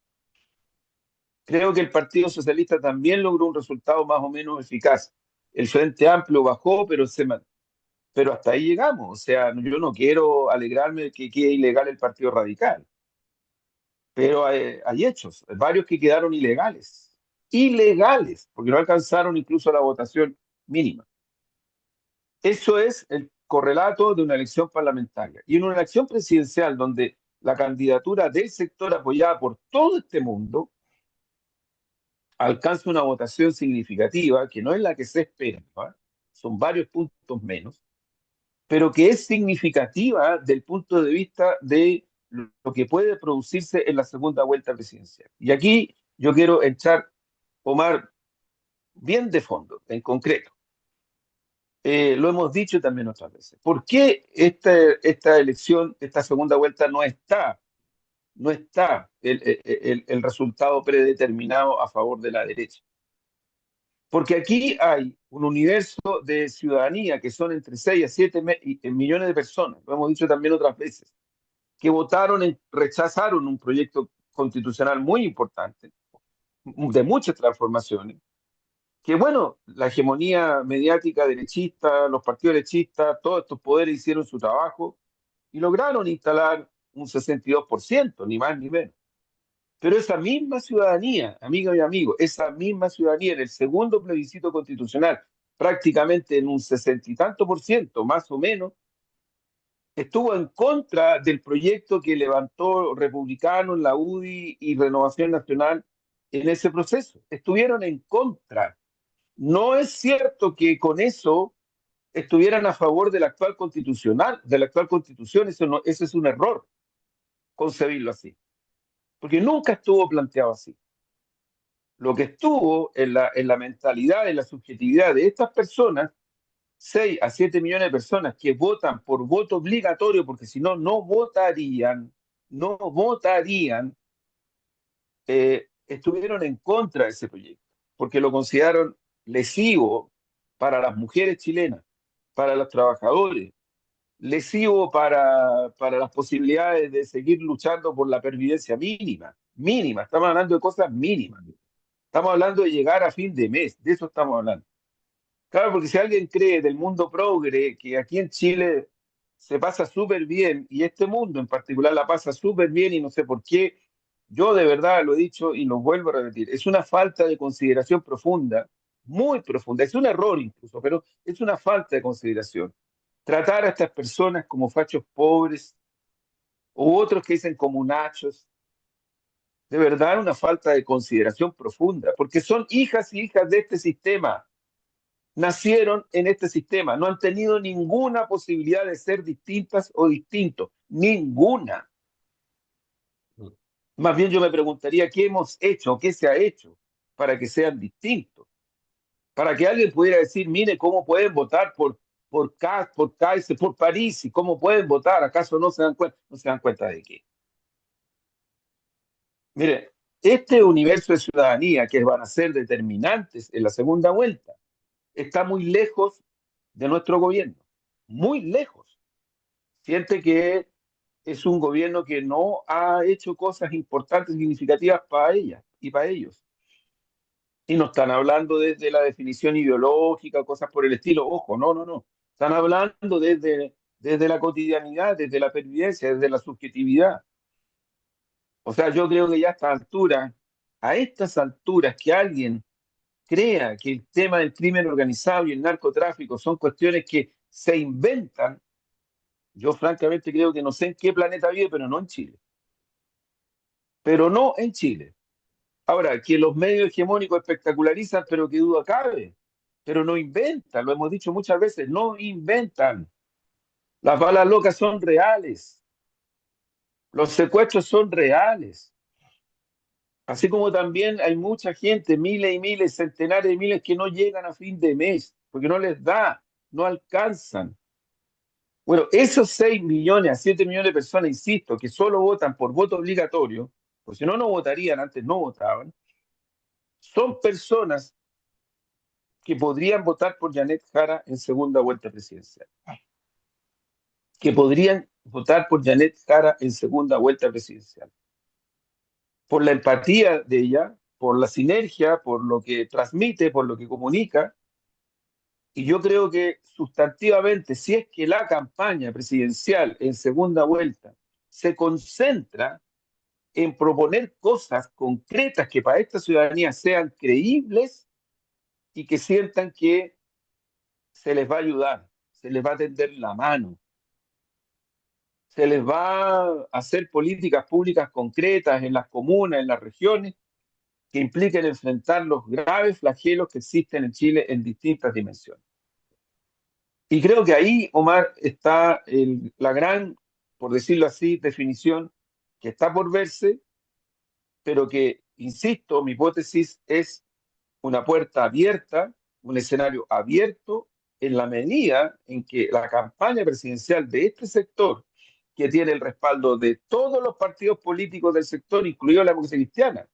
Creo que el Partido Socialista también logró un resultado más o menos eficaz. El Frente Amplio bajó, pero hasta ahí llegamos. O sea, yo no quiero alegrarme de que quede ilegal el Partido Radical, pero hay hechos, varios que quedaron ilegales, porque no alcanzaron incluso la votación mínima. Eso es el correlato de una elección parlamentaria. Y en una elección presidencial donde la candidatura del sector apoyada por todo este mundo alcanza una votación significativa, que no es la que se espera, ¿no? Son varios puntos menos, pero que es significativa del punto de vista de lo que puede producirse en la segunda vuelta presidencial. Y aquí yo quiero echar, Omar, bien de fondo, en concreto. Lo hemos dicho también otras veces. ¿Por qué esta elección, esta segunda vuelta no está el resultado predeterminado a favor de la derecha? Porque aquí hay un universo de ciudadanía que son entre 6 a 7 millones de personas, lo hemos dicho también otras veces, que rechazaron un proyecto constitucional muy importante, de muchas transformaciones, que bueno, la hegemonía mediática derechista, los partidos derechistas, todos estos poderes hicieron su trabajo y lograron instalar un 62%, ni más ni menos. Pero esa misma ciudadanía, amigo y amigo, esa misma ciudadanía en el segundo plebiscito constitucional, prácticamente en un 60 y tanto por ciento, más o menos, estuvo en contra del proyecto que levantó Republicanos, la UDI y Renovación Nacional en ese proceso. Estuvieron en contra. No es cierto que con eso estuvieran a favor de la actual constitucional, de la actual constitución. Eso, no, eso es un error concebirlo así, porque nunca estuvo planteado así. Lo que estuvo en la mentalidad, en la subjetividad de estas personas, 6 a 7 millones de personas que votan por voto obligatorio, porque si no, no votarían, estuvieron en contra de ese proyecto, porque lo consideraron lesivo para las mujeres chilenas, para los trabajadores, lesivo para las posibilidades de seguir luchando por la pervivencia mínima, mínima, estamos hablando de cosas mínimas, estamos hablando de llegar a fin de mes, de eso estamos hablando. Claro, porque si alguien cree del mundo progre que aquí en Chile se pasa súper bien, y este mundo en particular la pasa súper bien, y no sé por qué, yo de verdad lo he dicho y lo vuelvo a repetir, es una falta de consideración profunda, muy profunda, es un error incluso, pero es una falta de consideración. Tratar a estas personas como fachos pobres u otros que dicen comunachos, de verdad una falta de consideración profunda, porque son hijas y hijas de este sistema, nacieron en este sistema, no han tenido ninguna posibilidad de ser distintas o distintos, ninguna. Más bien yo me preguntaría qué hemos hecho, qué se ha hecho para que sean distintos, para que alguien pudiera decir, mire, ¿cómo pueden votar por Kaiser, por París, y cómo pueden votar? ¿Acaso no se dan cuenta? ¿No se dan cuenta de qué? Mire, este universo de ciudadanía que van a ser determinantes en la segunda vuelta está muy lejos de nuestro gobierno, muy lejos. Siente que es un gobierno que no ha hecho cosas importantes, significativas para ella y para ellos. Y no están hablando desde la definición ideológica, cosas por el estilo, ojo, no, no, no. Están hablando desde la cotidianidad, desde la pervivencia, desde la subjetividad. O sea, yo creo que ya a estas alturas, que alguien crea que el tema del crimen organizado y el narcotráfico son cuestiones que se inventan, yo francamente creo que no sé en qué planeta vive, pero no en Chile. Pero no en Chile. Ahora, que los medios hegemónicos espectacularizan, pero qué duda cabe, pero no inventan, lo hemos dicho muchas veces, no inventan. Las balas locas son reales, los secuestros son reales. Así como también hay mucha gente, miles y miles, centenares de miles, que no llegan a fin de mes, porque no les da, no alcanzan. Bueno, esos 6 millones a 7 millones de personas, insisto, que solo votan por voto obligatorio, pues si no, no votarían, antes no votaban, son personas que podrían votar por Janet Jara en segunda vuelta presidencial. Que podrían votar por Janet Jara en segunda vuelta presidencial. Por la empatía de ella, por la sinergia, por lo que transmite, por lo que comunica. Y yo creo que sustantivamente, si es que la campaña presidencial en segunda vuelta se concentra en proponer cosas concretas que para esta ciudadanía sean creíbles y que sientan que se les va a ayudar, se les va a tender la mano, se les va a hacer políticas públicas concretas en las comunas, en las regiones, que impliquen enfrentar los graves flagelos que existen en Chile en distintas dimensiones. Y creo que ahí, Omar, está la gran, por decirlo así, definición que está por verse, pero que, insisto, mi hipótesis es una puerta abierta, un escenario abierto en la medida en que la campaña presidencial de este sector, que tiene el respaldo de todos los partidos políticos del sector, incluido la democracia cristiana,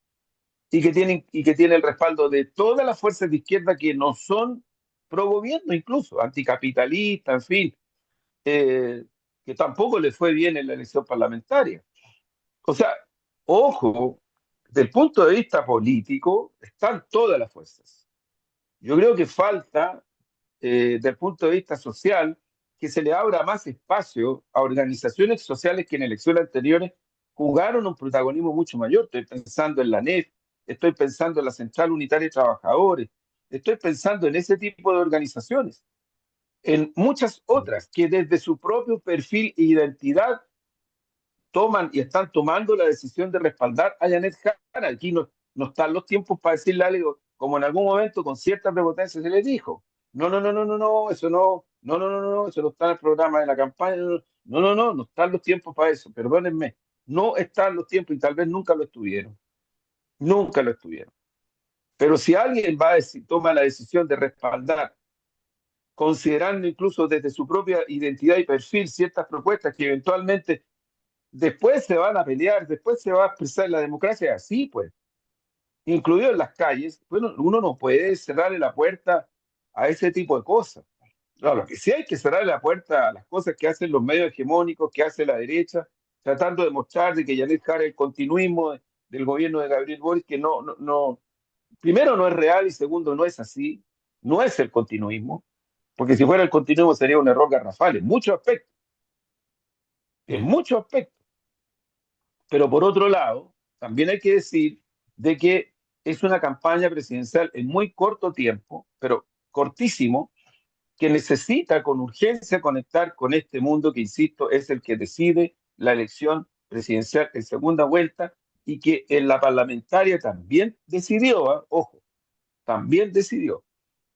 y que tiene el respaldo de todas las fuerzas de izquierda que no son pro gobierno, incluso anticapitalistas, en fin, eh, que tampoco le fue bien en la elección parlamentaria. O sea, ojo, del punto de vista político, están todas las fuerzas. Yo creo que falta, del punto de vista social, que se le abra más espacio a organizaciones sociales que en elecciones anteriores jugaron un protagonismo mucho mayor. Estoy pensando en la NEF, estoy pensando en la Central Unitaria de Trabajadores, estoy pensando en ese tipo de organizaciones, en muchas otras que desde su propio perfil e identidad toman y están tomando la decisión de respaldar a Janet Jara. Aquí no están los tiempos para decirle algo, como en algún momento con cierta prepotencia se les dijo. No, no, no, no, no, no, eso no, eso no está en el programa de la campaña. No están los tiempos para eso, perdónenme. No están los tiempos y tal vez nunca lo estuvieron. Nunca lo estuvieron. Pero si alguien va a decir, toma la decisión de respaldar, considerando incluso desde su propia identidad y perfil ciertas propuestas que eventualmente después se van a pelear, después se va a expresar la democracia así, pues, incluido en las calles, bueno, uno no puede cerrarle la puerta a ese tipo de cosas. No, lo que sí hay que cerrarle la puerta a las cosas que hacen los medios hegemónicos, que hace la derecha, tratando de mostrar de que Janet Jara el continuismo del gobierno de Gabriel Boric, que primero no es real y segundo no es así, no es el continuismo, porque si fuera el continuismo sería un error garrafal en Mm. muchos aspectos. Pero por otro lado, también hay que decir de que es una campaña presidencial en muy corto tiempo, pero cortísimo, que necesita con urgencia conectar con este mundo que, insisto, es el que decide la elección presidencial en segunda vuelta y que en la parlamentaria también decidió, ¿eh? Ojo, también decidió.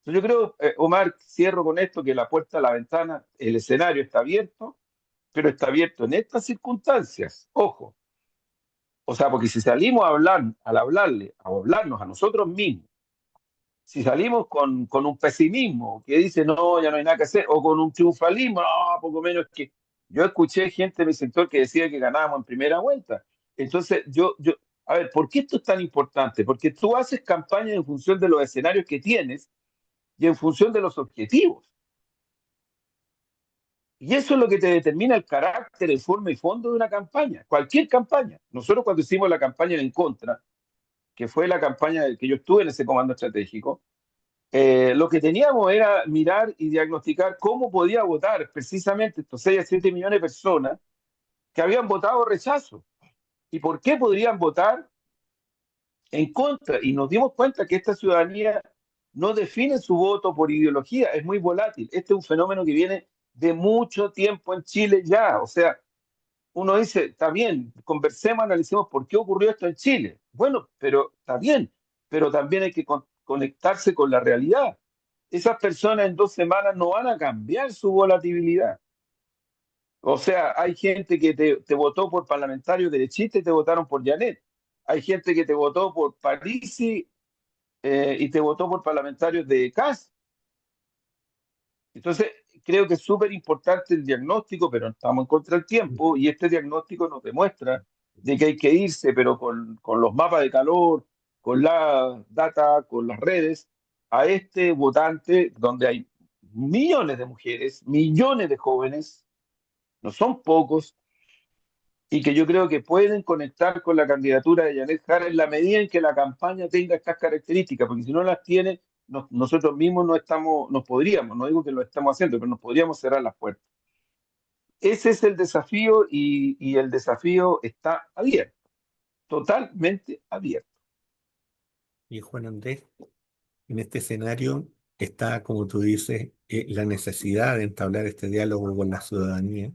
Entonces yo creo, Omar, cierro con esto, que la puerta a la ventana, el escenario está abierto, pero está abierto en estas circunstancias. Ojo, o sea, porque si salimos a hablar, a hablarnos a nosotros mismos, si salimos con un pesimismo que dice, no, ya no hay nada que hacer, o con un triunfalismo, no, poco menos que... Yo escuché gente de mi sector que decía que ganábamos en primera vuelta. Entonces, a ver, ¿por qué esto es tan importante? Porque tú haces campaña en función de los escenarios que tienes y en función de los objetivos. Y eso es lo que te determina el carácter, el forma y fondo de una campaña, cualquier campaña. Nosotros cuando hicimos la campaña en contra, que fue la campaña que yo estuve en ese comando estratégico, lo que teníamos era mirar y diagnosticar cómo podía votar precisamente estos 6 a 7 millones de personas que habían votado rechazo y por qué podrían votar en contra. Y nos dimos cuenta que esta ciudadanía no define su voto por ideología, es muy volátil. Este es un fenómeno que viene de mucho tiempo en Chile ya. O sea, uno dice, está bien, conversemos, analicemos por qué ocurrió esto en Chile. Bueno, pero está bien, pero también hay que conectarse con la realidad. Esas personas en 2 semanas no van a cambiar su volatilidad. O sea, hay gente que te votó por parlamentario derechista y te votaron por Janet. Hay gente que te votó por Parisi y te votó por parlamentarios de CAS. Entonces, creo que es súper importante el diagnóstico, pero estamos en contra del tiempo y este diagnóstico nos demuestra de que hay que irse, pero con los mapas de calor, con la data, con las redes, a este votante donde hay millones de mujeres, millones de jóvenes, no son pocos, y que yo creo que pueden conectar con la candidatura de Janet Jara en la medida en que la campaña tenga estas características, porque si no las tiene, nosotros mismos no estamos, nos podríamos, no digo que lo estamos haciendo, pero nos podríamos cerrar las puertas. Ese es el desafío y el desafío está abierto, totalmente abierto. Y Juan Andrés, en este escenario está, como tú dices, la necesidad de entablar este diálogo con la ciudadanía,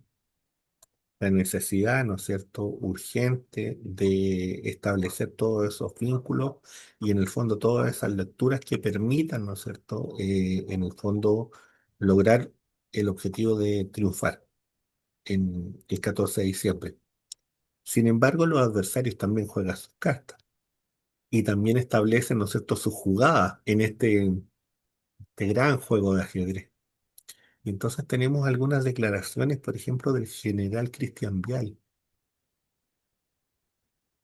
la necesidad, ¿no es cierto?, urgente de establecer todos esos vínculos y en el fondo todas esas lecturas que permitan, ¿no es cierto?, en el fondo lograr el objetivo de triunfar en el 14 de diciembre. Sin embargo, los adversarios también juegan sus cartas y también establecen, ¿no es cierto?, sus jugadas en este gran juego de ajedrez. Y entonces tenemos algunas declaraciones, por ejemplo, del general Cristian Vial,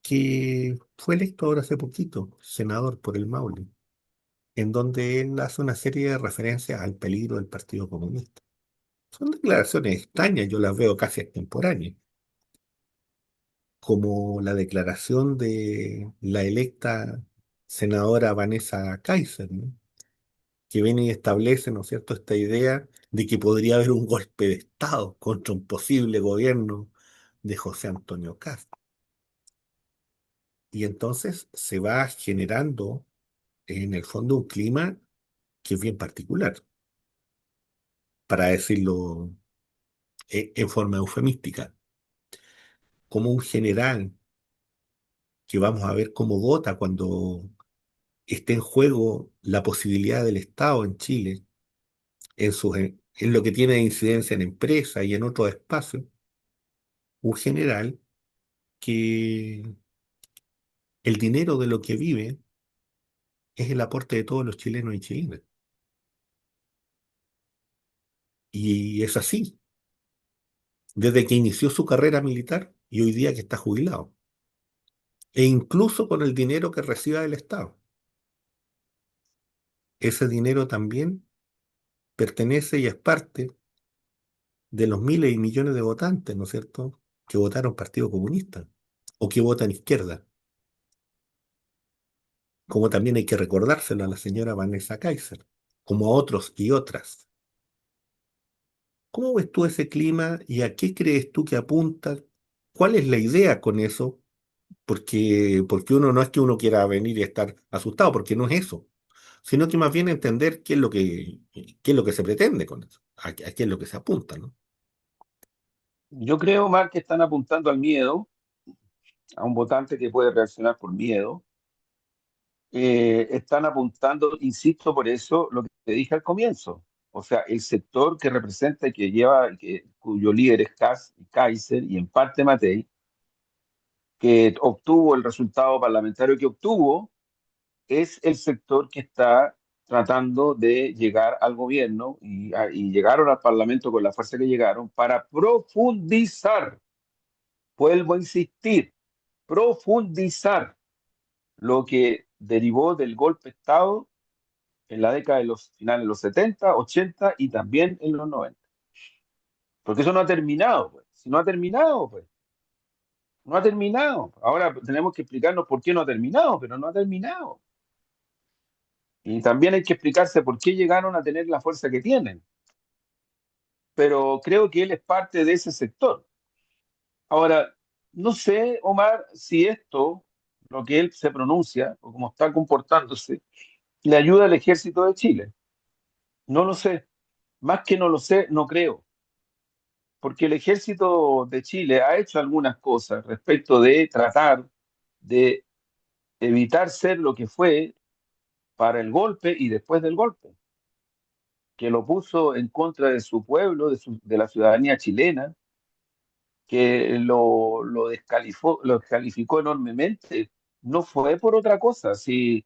que fue electo ahora hace poquito, senador por el Maule, en donde él hace una serie de referencias al peligro del Partido Comunista. Son declaraciones extrañas, yo las veo casi extemporáneas, como la declaración de la electa senadora Vanessa Kaiser, ¿no? Que viene y establece, ¿no es cierto?, esta idea de que podría haber un golpe de Estado contra un posible gobierno de José Antonio Cast. Y entonces se va generando en el fondo un clima que es bien particular, para decirlo en forma eufemística, como un general que vamos a ver cómo vota cuando esté en juego la posibilidad del Estado en Chile, en lo que tiene de incidencia en empresas y en otros espacios, un general que el dinero de lo que vive es el aporte de todos los chilenos y chilenas. Y es así, desde que inició su carrera militar y hoy día que está jubilado, e incluso con el dinero que reciba del Estado. Ese dinero también pertenece y es parte de los miles y millones de votantes, ¿no es cierto?, que votaron Partido Comunista o que votan izquierda, como también hay que recordárselo a la señora Vanessa Kaiser, como a otros y otras. ¿Cómo ves tú ese clima y a qué crees tú que apunta? ¿Cuál es la idea con eso? Porque uno no es que uno quiera venir y estar asustado, porque no es eso, sino que más bien entender qué es lo que se pretende con eso, a qué es lo que se apunta, ¿no? Yo creo más que están apuntando al miedo, a un votante que puede reaccionar por miedo. Están apuntando, insisto, por eso lo que te dije al comienzo. O sea, el sector que representa y que lleva, cuyo líder es Kaiser y en parte Matei, que obtuvo el resultado parlamentario que obtuvo, es el sector que está tratando de llegar al gobierno y llegaron al Parlamento con la fuerza que llegaron para profundizar, vuelvo a insistir, profundizar lo que derivó del golpe de Estado en la década de los finales de los 70, 80 y también en los 90. Porque eso no ha terminado, pues. Si no ha terminado, pues, no ha terminado. Ahora tenemos que explicarnos por qué no ha terminado, pero no ha terminado. Y también hay que explicarse por qué llegaron a tener la fuerza que tienen. Pero creo que él es parte de ese sector. Ahora, no sé, Omar, si esto, lo que él se pronuncia, o cómo está comportándose, le ayuda al ejército de Chile. No lo sé. Más que no lo sé, no creo. Porque el ejército de Chile ha hecho algunas cosas respecto de tratar de evitar ser lo que fue para el golpe y después del golpe, que lo puso en contra de su pueblo, de la ciudadanía chilena, que lo descalificó enormemente. No fue por otra cosa. Sí,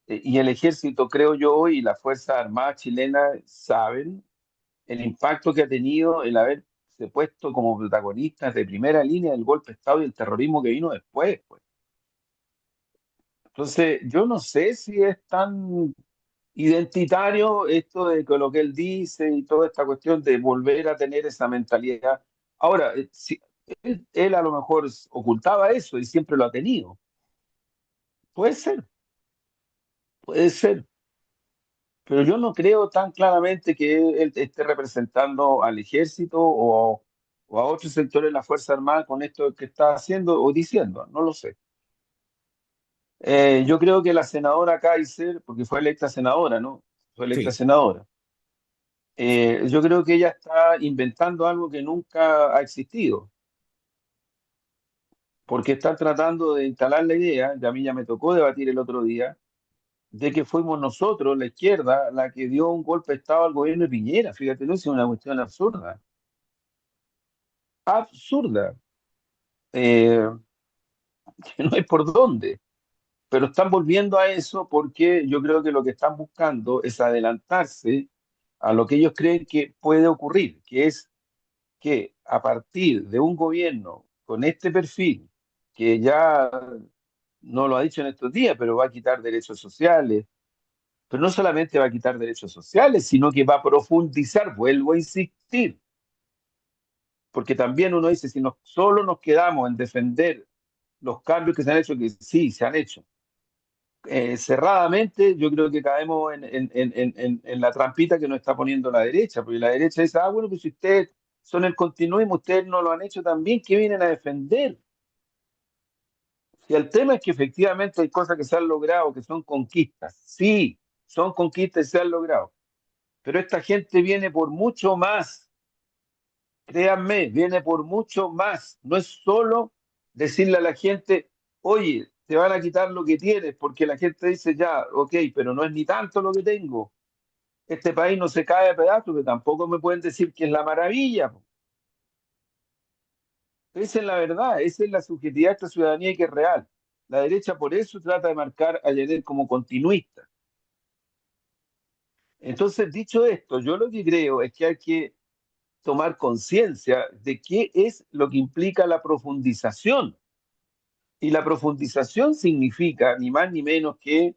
y el ejército, creo yo, y la Fuerza Armada chilena saben el impacto que ha tenido el haberse puesto como protagonistas de primera línea del golpe de Estado y el terrorismo que vino después, pues. Entonces, yo no sé si es tan identitario esto de que lo que él dice y toda esta cuestión de volver a tener esa mentalidad. Ahora, si él a lo mejor ocultaba eso y siempre lo ha tenido. Puede ser, puede ser. Pero yo no creo tan claramente que él esté representando al ejército o a otros sectores de la Fuerza Armada con esto que está haciendo o diciendo, no lo sé. Yo creo que la senadora Kaiser, porque fue electa senadora, ¿no? Fue electa Sí, senadora. Yo creo que ella está inventando algo que nunca ha existido, porque están tratando de instalar la idea, y a mí ya me tocó debatir el otro día, de que fuimos nosotros, la izquierda, la que dio un golpe de Estado al gobierno de Piñera. Fíjate, no es una cuestión absurda, absurda, eh, que no hay por dónde. Pero están volviendo a eso porque yo creo que lo que están buscando es adelantarse a lo que ellos creen que puede ocurrir, que es que a partir de un gobierno con este perfil, que ya no lo ha dicho en estos días, pero va a quitar derechos sociales, pero no solamente va a quitar derechos sociales, sino que va a profundizar, vuelvo a insistir, porque también uno dice, si solo nos quedamos en defender los cambios que se han hecho, que sí, se han hecho, cerradamente, yo creo que caemos en la trampita que nos está poniendo la derecha, porque la derecha dice, bueno, pues si ustedes son el continuismo, ustedes no lo han hecho también, ¿qué vienen a defender? Si el tema es que efectivamente hay cosas que se han logrado, que son conquistas, sí, son conquistas y se han logrado, pero esta gente viene por mucho más, créanme, viene por mucho más, no es solo decirle a la gente, oye, te van a quitar lo que tienes, porque la gente dice ya, ok, pero no es ni tanto lo que tengo. Este país no se cae a pedazos, que tampoco me pueden decir que es la maravilla. Esa es la verdad, esa es la subjetividad de esta ciudadanía que es real. La derecha por eso trata de marcar a Yanet como continuista. Entonces, dicho esto, yo lo que creo es que hay que tomar conciencia de qué es lo que implica la profundización. Y la profundización significa ni más ni menos que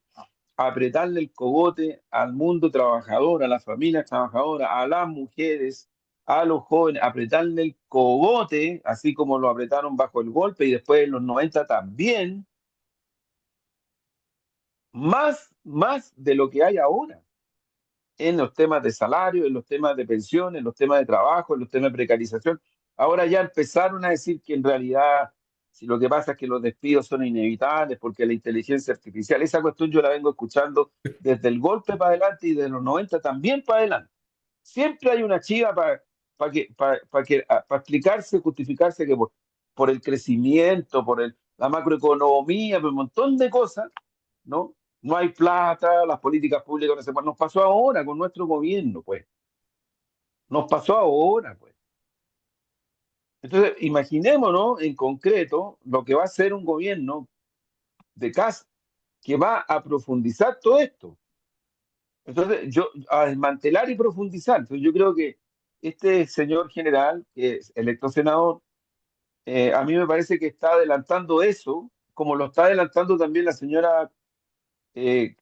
apretarle el cogote al mundo trabajador, a las familias trabajadoras, a las mujeres, a los jóvenes, apretarle el cogote, así como lo apretaron bajo el golpe y después en los 90 también, más de lo que hay ahora en los temas de salario, en los temas de pensiones, en los temas de trabajo, en los temas de precarización. Ahora ya empezaron a decir que en realidad, si lo que pasa es que los despidos son inevitables porque la inteligencia artificial, esa cuestión yo la vengo escuchando desde el golpe para adelante y de los 90 también para adelante. Siempre hay una chiva para explicarse, justificarse que por el crecimiento, la macroeconomía, por un montón de cosas, ¿no? No hay plata, las políticas públicas no se pueden. Nos pasó ahora con nuestro gobierno, pues. Nos pasó ahora, pues. Entonces, imaginémonos en concreto lo que va a ser un gobierno de CAS que va a profundizar todo esto. Entonces, a desmantelar y profundizar. Entonces, yo creo que este señor general, que es electo senador, a mí me parece que está adelantando eso, como lo está adelantando también la señora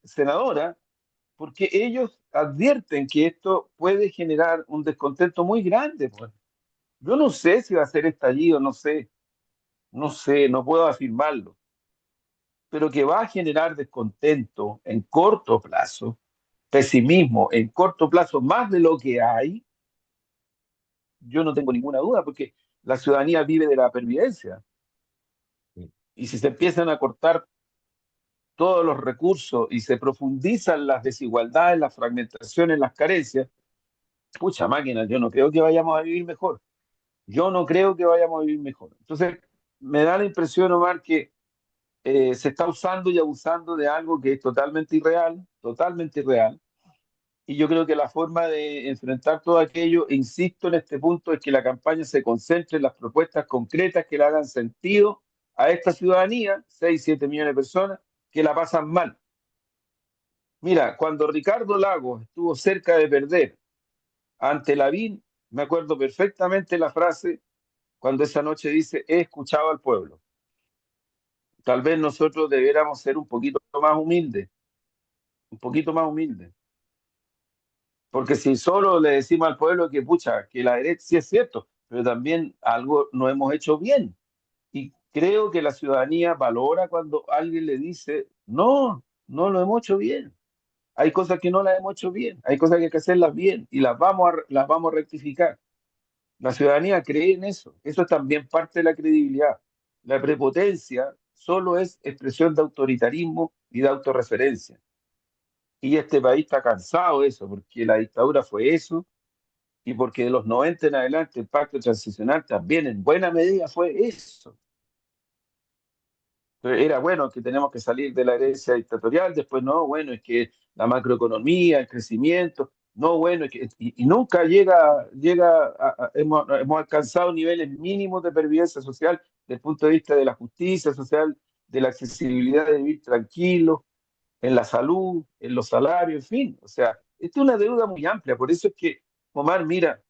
senadora, porque ellos advierten que esto puede generar un descontento muy grande, pues. Yo no sé si va a ser estallido, no sé, no puedo afirmarlo, pero que va a generar descontento en corto plazo, pesimismo en corto plazo, más de lo que hay, yo no tengo ninguna duda, porque la ciudadanía vive de la pervivencia. Y si se empiezan a cortar todos los recursos y se profundizan las desigualdades, las fragmentaciones, las carencias, pucha máquina, yo no creo que vayamos a vivir mejor. Yo no creo que vayamos a vivir mejor. Entonces, me da la impresión, Omar, que se está usando y abusando de algo que es totalmente irreal. Y yo creo que la forma de enfrentar todo aquello, e insisto en este punto, es que la campaña se concentre en las propuestas concretas que le hagan sentido a esta ciudadanía, 6, 7 millones de personas, que la pasan mal. Mira, cuando Ricardo Lagos estuvo cerca de perder ante Lavín, me acuerdo perfectamente la frase cuando esa noche dice, he escuchado al pueblo. Tal vez nosotros debiéramos ser un poquito más humildes, porque si solo le decimos al pueblo que pucha, que la derecha sí es cierto, pero también algo no hemos hecho bien. Y creo que la ciudadanía valora cuando alguien le dice, no, no lo hemos hecho bien. Hay cosas que no las hemos hecho bien, hay cosas que hay que hacerlas bien y las vamos a rectificar. La ciudadanía cree en eso. Eso es también parte de la credibilidad. La prepotencia solo es expresión de autoritarismo y de autorreferencia. Y este país está cansado de eso, porque la dictadura fue eso, y porque de los 90 en adelante el pacto transicional también en buena medida fue eso. Entonces, era bueno que tenemos que salir de la herencia dictatorial, después no, bueno, es que la macroeconomía, el crecimiento, no, bueno, y nunca hemos alcanzado niveles mínimos de pervivencia social desde el punto de vista de la justicia social, de la accesibilidad de vivir tranquilo, en la salud, en los salarios, en fin. O sea, esta es una deuda muy amplia. Por eso es que, Omar, mira,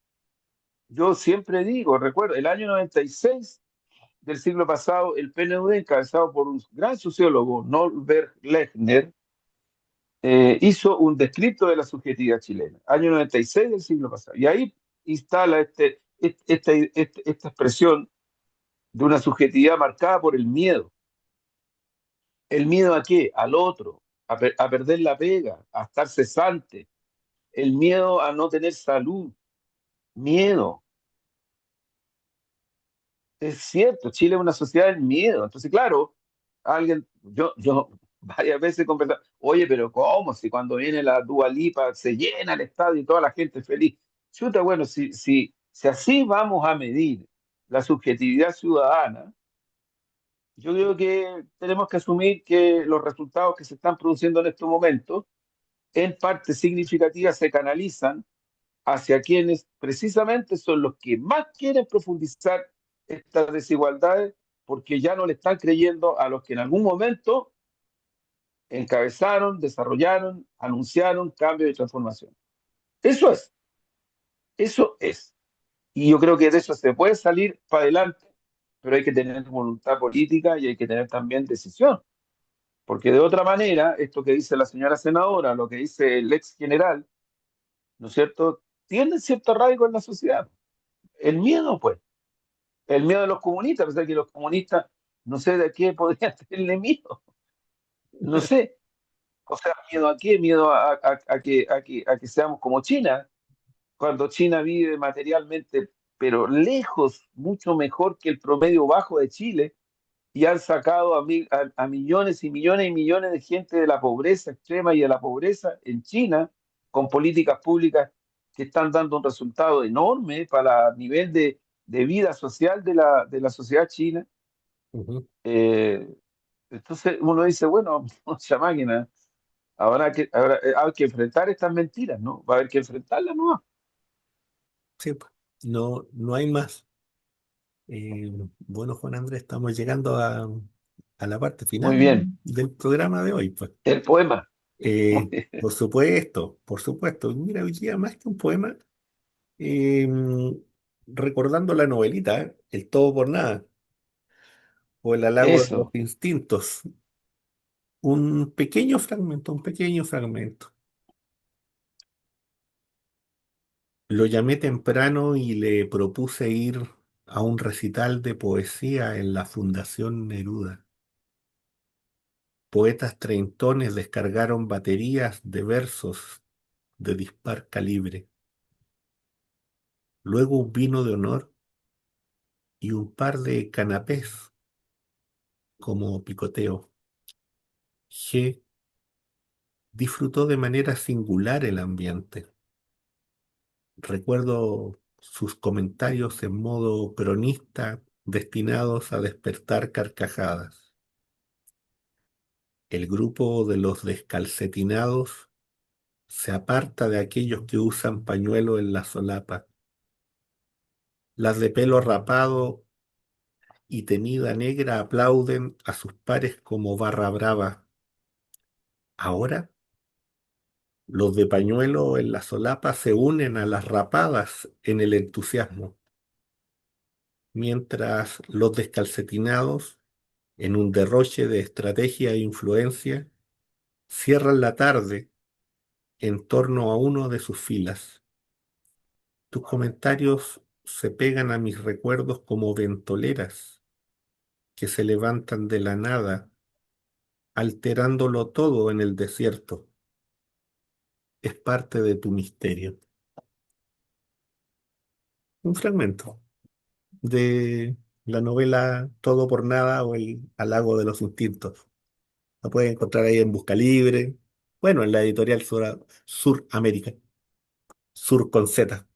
yo siempre digo, recuerdo, el año 96 del siglo pasado, el PNUD, encabezado por un gran sociólogo, Norbert Lechner, hizo un descripto de la subjetividad chilena, año 96 del siglo pasado. Y ahí instala esta expresión de una subjetividad marcada por el miedo. ¿El miedo a qué? Al otro, a perder la pega, a estar cesante, el miedo a no tener salud, miedo. Es cierto, Chile es una sociedad del miedo. Entonces, claro, yo varias veces conversaba, oye, pero ¿cómo? Si cuando viene la Dua Lipa se llena el estadio y toda la gente feliz. Chuta, bueno, si así vamos a medir la subjetividad ciudadana, yo creo que tenemos que asumir que los resultados que se están produciendo en estos momentos, en parte significativa, se canalizan hacia quienes precisamente son los que más quieren profundizar estas desigualdades porque ya no le están creyendo a los que en algún momento encabezaron, desarrollaron, anunciaron cambios y transformación. Eso es, eso es. Y yo creo que de eso se puede salir para adelante, pero hay que tener voluntad política y hay que tener también decisión, porque de otra manera, esto que dice la señora senadora, lo que dice el ex general, ¿no es cierto?, tiene cierto arraigo en la sociedad. El miedo, pues. El miedo de los comunistas, pensar que los comunistas, no sé de qué podrían tenerle miedo, no sé. O sea, ¿miedo a qué? Miedo a que seamos como China, cuando China vive materialmente, pero lejos, mucho mejor que el promedio bajo de Chile, y han sacado a millones y millones y millones de gente de la pobreza extrema y de la pobreza en China, con políticas públicas que están dando un resultado enorme para el nivel de vida social de la sociedad china. Ujú. Eh, entonces uno dice, bueno, mucha máquina, ahora hay que enfrentar estas mentiras, ¿no? Va a haber que enfrentarlas, ¿no? Sí, pues, no, no hay más. Bueno, Juan Andrés, estamos llegando a la parte Muy final bien. del programa de hoy, pues. El poema. Muy Eh, bien. por supuesto, por supuesto. Mira, hoy día más que un poema, eh, recordando la novelita, El todo por nada, o El halago de los Eso. instintos. Un pequeño fragmento. Lo llamé temprano y le propuse ir a un recital de poesía en la Fundación Neruda. Poetas treintones descargaron baterías de versos de dispar calibre. Luego un vino de honor y un par de canapés como picoteo. G disfrutó de manera singular el ambiente. Recuerdo sus comentarios en modo cronista destinados a despertar carcajadas. El grupo de los descalcetinados se aparta de aquellos que usan pañuelo en la solapa. Las de pelo rapado y tenida negra aplauden a sus pares como barra brava. Ahora, los de pañuelo en la solapa se unen a las rapadas en el entusiasmo, mientras los descalcetinados, en un derroche de estrategia e influencia, cierran la tarde en torno a uno de sus filas. Tus comentarios se pegan a mis recuerdos como ventoleras que se levantan de la nada, alterándolo todo en el desierto. Es parte de tu misterio. Un fragmento de la novela Todo por Nada o El halago de los instintos. La puedes encontrar ahí en Busca Libre, bueno, en la editorial Suramérica, Sur con Z.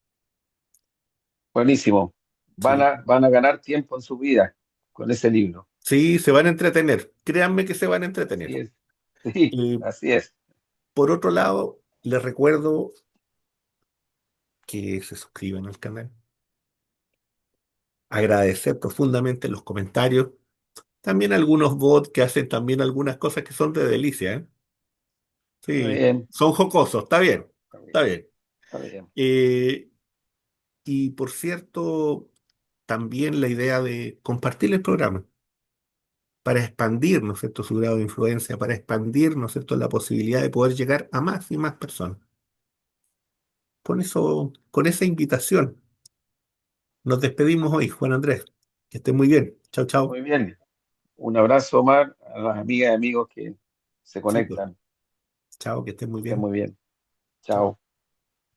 Buenísimo. Van Sí. a, van a ganar tiempo en su vida con ese libro. Sí, se van a entretener. Créanme que se van a Así entretener. es. Sí, Y así es. por otro lado, les recuerdo que se suscriban al canal. Agradecer profundamente los comentarios. También algunos bots que hacen también algunas cosas que son de delicia, ¿eh? Muy Sí, bien. son jocosos, está bien. Está Está bien, bien. está bien. Eh, y por cierto, también la idea de compartir el programa para expandir, ¿no es cierto?, su grado de influencia, para expandir, ¿no es cierto?, la posibilidad de poder llegar a más y más personas. Con eso, con esa invitación, nos despedimos hoy, Juan Andrés. Que esté muy bien. Chao, chao. Muy bien. Un abrazo, Omar, a las amigas y amigos que se Sí, pues. conectan. Chao, que esté Que muy estén muy bien. bien. Chao. Chao.